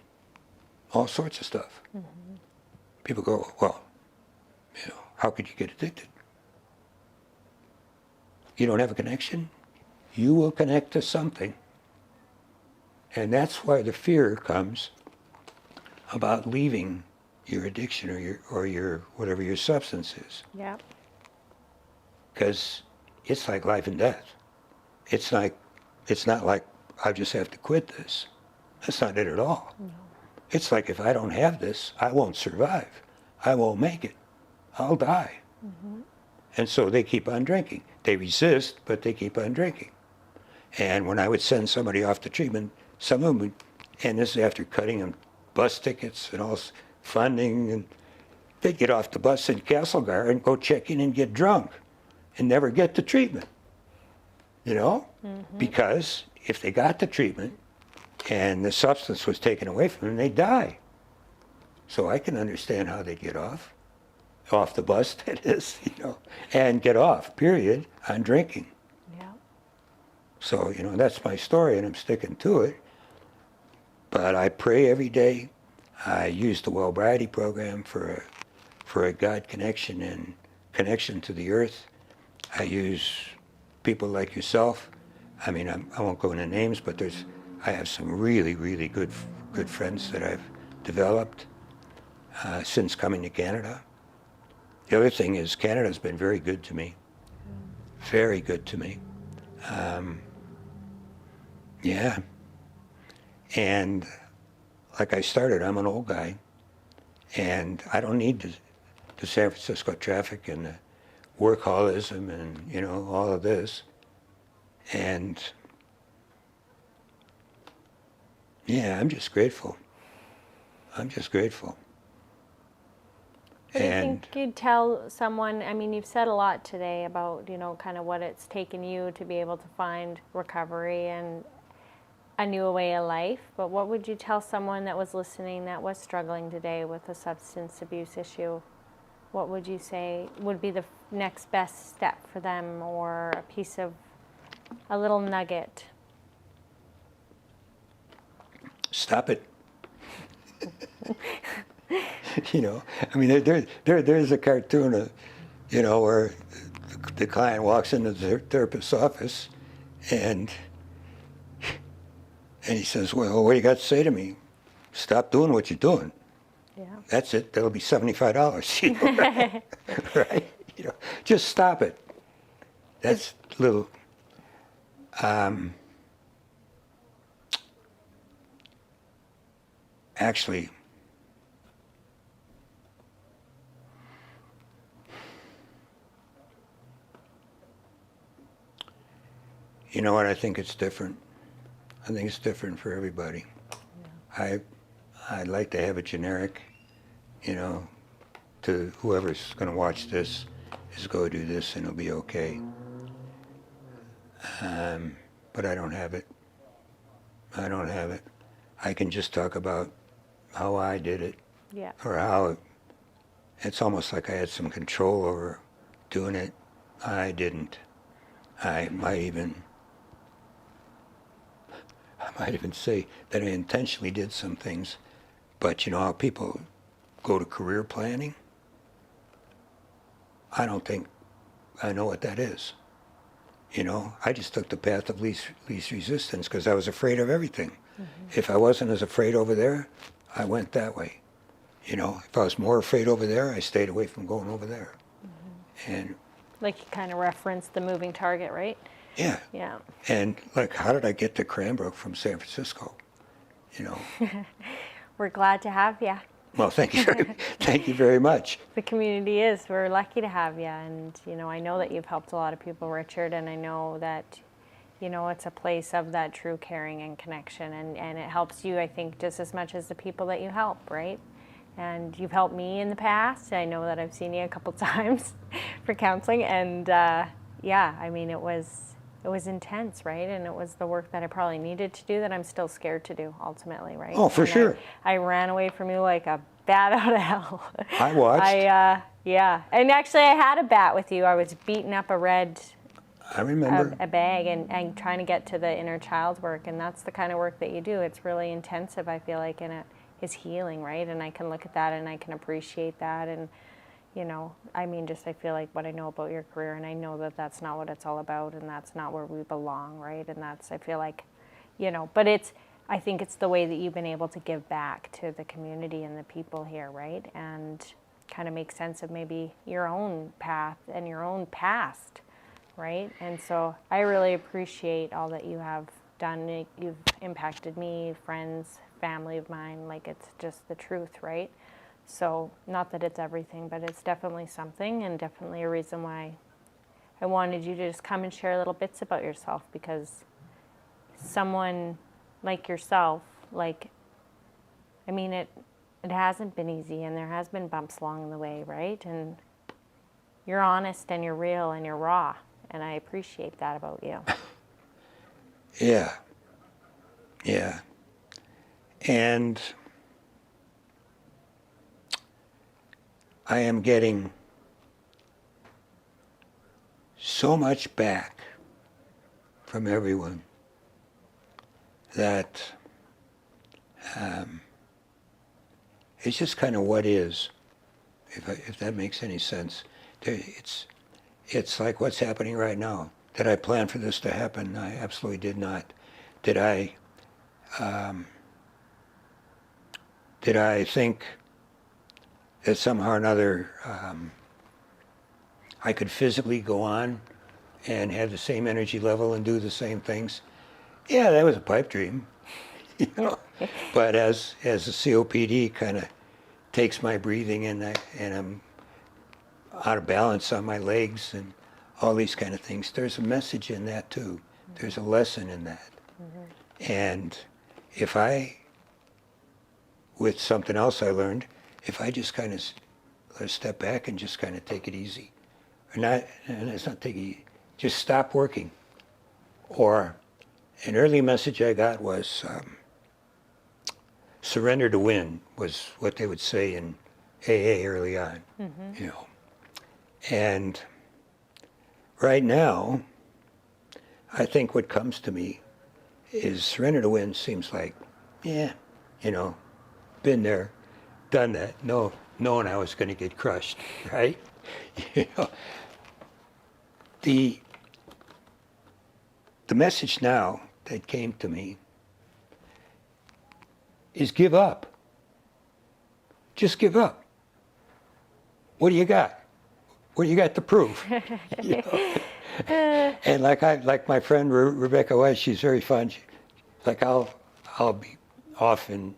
Speaker 2: all sorts of stuff. People go, well, how could you get addicted? You don't have a connection? You will connect to something. And that's why the fear comes about leaving your addiction or your whatever your substance is.
Speaker 3: Yeah.
Speaker 2: Because it's like life and death. It's not like I just have to quit this. That's not it at all. No. It's like if I don't have this, I won't survive. I won't make it. I'll die. And so they keep on drinking. They resist, but they keep on drinking. And when I would send somebody off to treatment, some of them would, and this is after cutting them bus tickets and all funding, and they'd get off the bus in Castlegar and go check in and get drunk and never get the treatment. Because if they got the treatment and the substance was taken away from them, they'd die. So I can understand how they get off the bus, that is, and get off, period, on drinking.
Speaker 3: Yeah.
Speaker 2: So, that's my story, and I'm sticking to it. But I pray every day. I use the Wellbriety program for a God connection and connection to the earth. I use people like yourself. I mean, I won't go into names, but I have some really, really good friends that I've developed since coming to Canada. The other thing is Canada's been very good to me. Very good to me. Yeah. And like I started, I'm an old guy, and I don't need the San Francisco traffic and the workaholism and, all of this. And yeah, I'm just grateful. I'm just grateful.
Speaker 3: What do you think you'd tell someone? I mean, you've said a lot today about, kind of what it's taken you to be able to find recovery and a new way of life. But what would you tell someone that was listening that was struggling today with a substance abuse issue? What would you say would be the next best step for them, or a little nugget?
Speaker 2: Stop it. You know, I mean, there's a cartoon, you know, where the client walks into the therapist's office and he says, well, what do you got to say to me? Stop doing what you're doing.
Speaker 3: Yeah.
Speaker 2: That's it. That'll be $75. You know, right? Right? You know, just stop it. That's little. Actually, you know what? I think it's different. I think it's different for everybody. Yeah. I'd like to have a generic, you know, to whoever's going to watch this, is go do this and it'll be okay. But I don't have it. I don't have it. I can just talk about how I did it.
Speaker 3: Yeah.
Speaker 2: Or how it's almost like I had some control over doing it. I didn't. I might even say that I intentionally did some things, but you know how people go to career planning? I don't think I know what that is. You know, I just took the path of least resistance because I was afraid of everything. Mm-hmm. If I wasn't as afraid over there, I went that way. You know, if I was more afraid over there, I stayed away from going over there. Mm-hmm. And
Speaker 3: like you kind of referenced the moving target, right?
Speaker 2: Yeah.
Speaker 3: Yeah.
Speaker 2: And like, how did I get to Cranbrook from San Francisco? You know.
Speaker 3: We're glad to have you.
Speaker 2: Well, thank you. Thank you very much.
Speaker 3: The community is. We're lucky to have you. And, you know, I know that you've helped a lot of people, Richard, and I know that, you know, it's a place of that true caring and connection. And it helps you, I think, just as much as the people that you help, right? And you've helped me in the past. I know that I've seen you a couple times for counseling. And, yeah, I mean, it was intense, right? And it was the work that I probably needed to do that I'm still scared to do ultimately, right?
Speaker 2: Oh, for sure.
Speaker 3: I ran away from you like a bat out of hell.
Speaker 2: I watched.
Speaker 3: Yeah. And actually I had a bat with you. I was beating up a red
Speaker 2: I remember.
Speaker 3: A bag and trying to get to the inner child work. And that's the kind of work that you do. It's really intensive, I feel like, and it is healing, right? And I can look at that and I can appreciate that. And you know, I mean, just I feel like what I know about your career, and I know that that's not what it's all about, and that's not where we belong, right? And that's, I feel like, you know, but I think it's the way that you've been able to give back to the community and the people here, right? And kind of make sense of maybe your own path and your own past, right? And so I really appreciate all that you have done. You've impacted me, friends, family of mine, like it's just the truth, right? So not that it's everything, but it's definitely something, and definitely a reason why I wanted you to just come and share little bits about yourself, because someone like yourself, like, I mean, it hasn't been easy, and there has been bumps along the way, right? And you're honest and you're real and you're raw, and I appreciate that about you.
Speaker 2: Yeah. Yeah. And I am getting so much back from everyone that it's just kind of what is, if that makes any sense. It's like what's happening right now. Did I plan for this to happen? I absolutely did not. Did I think that somehow or another I could physically go on and have the same energy level and do the same things? Yeah, that was a pipe dream. You know? But as the COPD kind of takes my breathing and I'm out of balance on my legs and all these kind of things, there's a message in that too. There's a lesson in that. Mm-hmm. And if with something else I learned, if I just kind of step back and just kind of take it easy, or not, and it's not take it easy, just stop working, or An early message I got was surrender to win was what they would say in AA early on, you know. And right now, I think what comes to me is surrender to win seems like, yeah, you know, been there, done that, knowing I was going to get crushed, right? You know, the message now that came to me is give up. Just give up. What do you got? What do you got to prove? You know? And like my friend Rebecca Weiss, she's very fun. I'll be often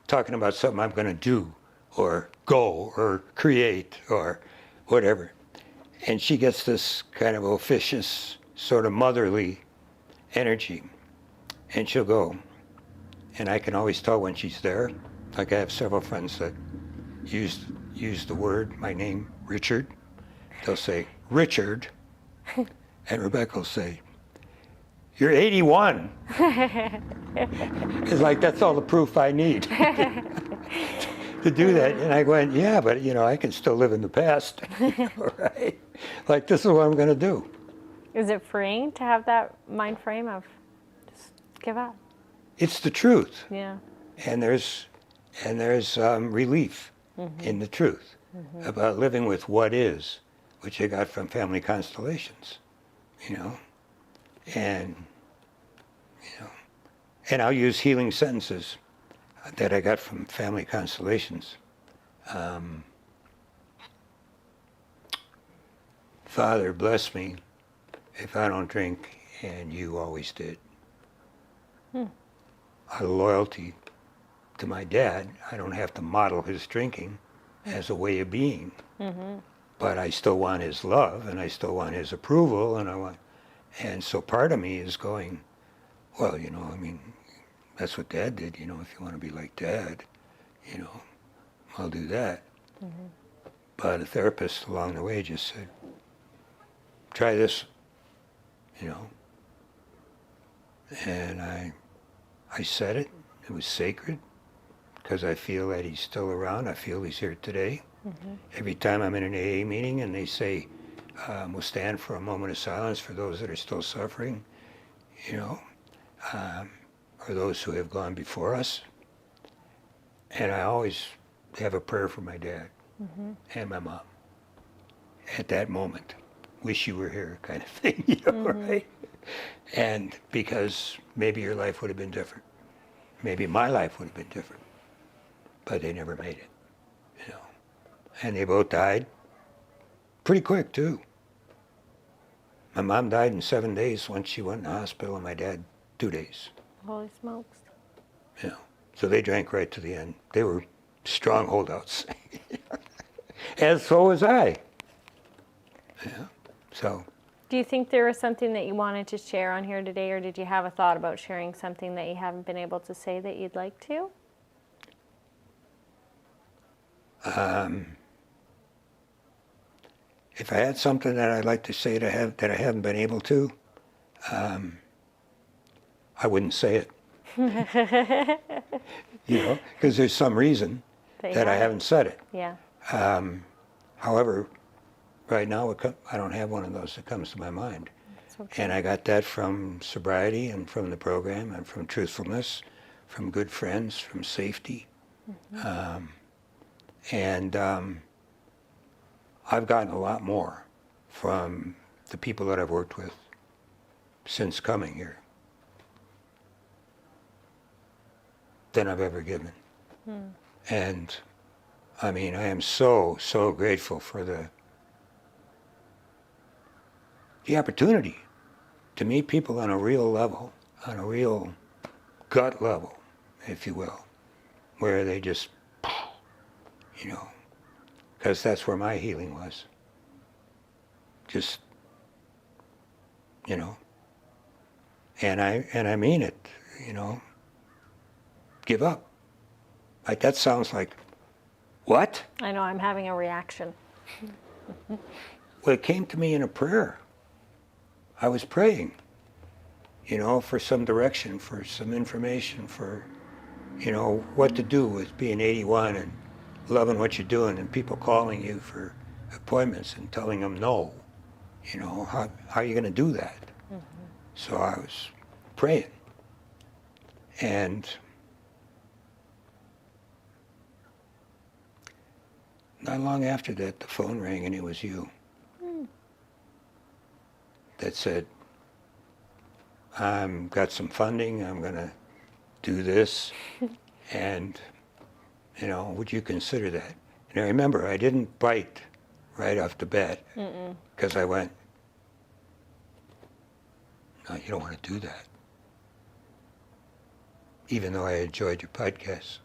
Speaker 2: talking about something I'm going to do or go or create or whatever. And she gets this kind of officious, sort of motherly energy. And she'll go. And I can always tell when she's there. Like I have several friends that use the word, my name, Richard. They'll say, Richard. And Rebecca will say, you're 81. It's like, that's all the proof I need to do that. And I went, yeah, but you know, I can still live in the past. Right? Like, this is what I'm going to do.
Speaker 3: Is it freeing to have that mind frame of just give up?
Speaker 2: It's the truth.
Speaker 3: Yeah.
Speaker 2: And there's relief in the truth about living with what is, which I got from family constellations, you know, and I'll use healing sentences that I got from family constellations. Father, bless me if I don't drink, and you always did. Out of loyalty to my dad, I don't have to model his drinking as a way of being. But I still want his love, and I still want his approval, and so part of me is going, well, you know, I mean, that's what Dad did, you know, if you want to be like Dad, you know, I'll do that. But a therapist along the way just said, try this, you know. And I said it. It was sacred because I feel that he's still around. I feel he's here today. Every time I'm in an AA meeting and they say, we'll stand for a moment of silence for those that are still suffering, you know, or those who have gone before us. And I always have a prayer for my dad and my mom at that moment. Wish you were here kind of thing, you know, right? And because maybe your life would have been different. Maybe my life would have been different. But they never made it, you know. And they both died pretty quick, too. My mom died in 7 days once she went in the hospital, and my dad 2 days.
Speaker 3: Holy smokes.
Speaker 2: You know, so they drank right to the end. They were strong holdouts. And so was I. Yeah. So.
Speaker 3: Do you think there was something that you wanted to share on here today, or did you have a thought about sharing something that you haven't been able to say that you'd like to?
Speaker 2: If I had something that I'd like to say that I haven't been able to, I wouldn't say it. You know, because there's some reason that I haven't said it.
Speaker 3: Yeah.
Speaker 2: However, right now I don't have one of those that comes to my mind.
Speaker 3: Okay.
Speaker 2: And I got that from sobriety and from the program and from truthfulness, from good friends, from safety. And I've gotten a lot more from the people that I've worked with since coming here than I've ever given. And I mean, I am so, so grateful for the opportunity to meet people on a real level, on a real gut level, if you will, where they just, you know, because that's where my healing was. Just, you know, and I mean it, you know, give up. Like, that sounds like, what?
Speaker 3: I know, I'm having a reaction.
Speaker 2: Well, it came to me in a prayer. I was praying. you know, for some direction, for some information, for, you know, what to do with being 81 and loving what you're doing and people calling you for appointments and telling them no. You know, how are you going to do that? So I was praying. And not long after that, the phone rang and it was you that said, I've got some funding, I'm going to do this, and, you know, would you consider that? And I remember I didn't bite right off the bat, because I went, no, you don't want to do that. Even though I enjoyed your podcast.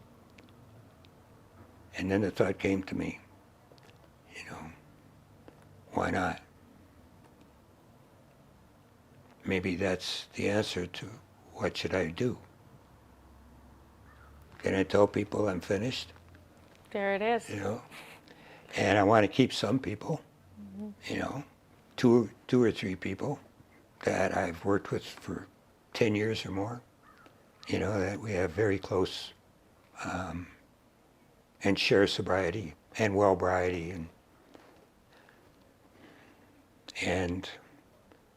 Speaker 2: And then the thought came to me, you know, why not? Maybe that's the answer to what should I do. Can I tell people I'm finished?
Speaker 3: There it is.
Speaker 2: You know, and I want to keep some people, you know, two or three people that I've worked with for 10 years or more, you know, that we have very close and share sobriety and well-briety. And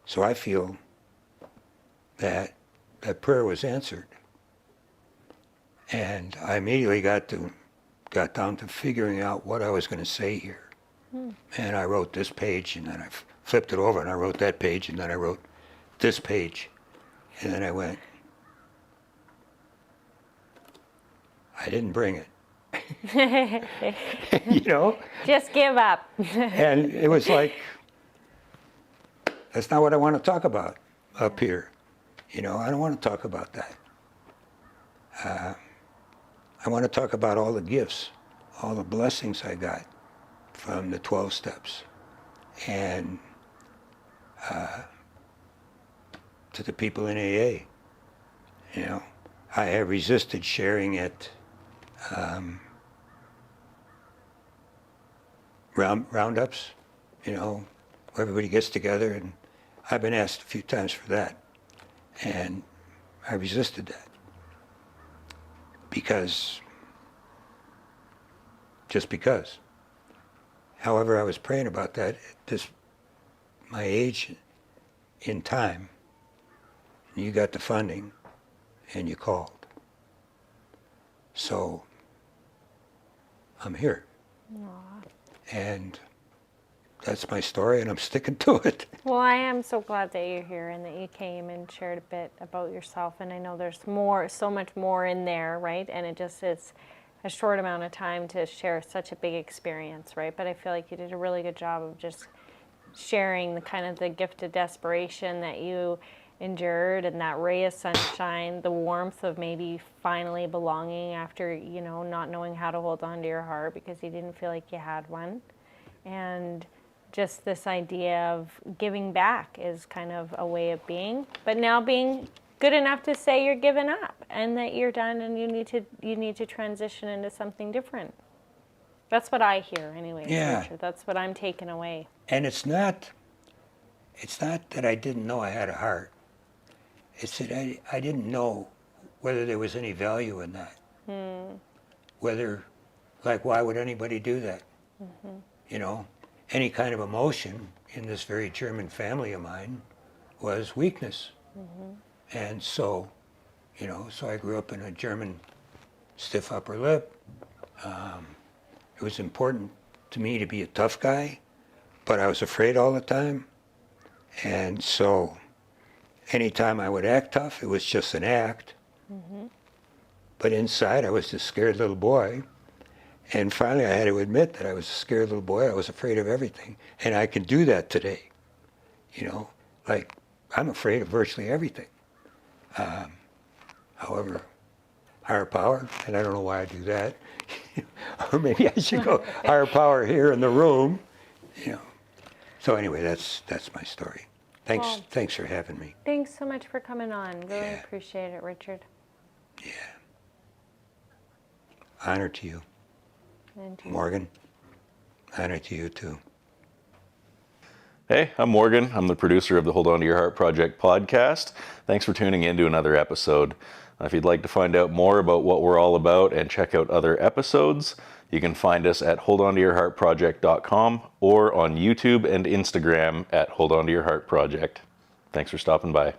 Speaker 2: so I feel that that prayer was answered. And I immediately got down to figuring out what I was going to say here. And I wrote this page, and then I flipped it over, and I wrote that page, and then I wrote this page. And then I went, I didn't bring it. You know?
Speaker 3: Just give up.
Speaker 2: And it was like, that's not what I want to talk about up here. You know, I don't want to talk about that. I want to talk about all the gifts, all the blessings I got from the 12 steps. And to the people in AA. You know, I have resisted sharing at roundups, you know, where everybody gets together, and I've been asked a few times for that. And I resisted that just because. However, I was praying about that at my age in time. You got the funding and you called. So I'm here.
Speaker 3: Aww.
Speaker 2: And that's my story, and I'm sticking to it.
Speaker 3: Well, I am so glad that you're here and that you came and shared a bit about yourself. And I know there's so much more in there, right? And it just is a short amount of time to share such a big experience, right? But I feel like you did a really good job of just sharing the kind of the gift of desperation that you endured, and that ray of sunshine, the warmth of maybe finally belonging after, you know, not knowing how to hold on to your heart because you didn't feel like you had one. And just this idea of giving back is kind of a way of being, but now being good enough to say you're giving up and that you're done and you need to transition into something different. That's what I hear anyway.
Speaker 2: Yeah.
Speaker 3: Richard. That's what I'm taking away.
Speaker 2: And it's not that I didn't know I had a heart. It's that I didn't know whether there was any value in that. Whether, like, why would anybody do that? You know, any kind of emotion in this very German family of mine was weakness. And so, you know, so I grew up in a German stiff upper lip. It was important to me to be a tough guy, but I was afraid all the time. And so anytime I would act tough, it was just an act. But inside I was this scared little boy. And finally I had to admit that I was a scared little boy. I was afraid of everything. And I can do that today. You know, like, I'm afraid of virtually everything. However, higher power, and I don't know why I do that. Or maybe I should go higher power here in the room. You know. So anyway, that's my story. Thanks for having me.
Speaker 3: Thanks so much for coming on. Really appreciate it, Richard.
Speaker 2: Yeah. Honor to you.
Speaker 3: And to you.
Speaker 2: Morgan, honor to you too.
Speaker 4: Hey, I'm Morgan. I'm the producer of the Hold On to Your Heart Project podcast. Thanks for tuning in to another episode. If you'd like to find out more about what we're all about and check out other episodes, you can find us at holdontoyourheartproject.com or on YouTube and Instagram at Hold On to Your Heart Project. Thanks for stopping by.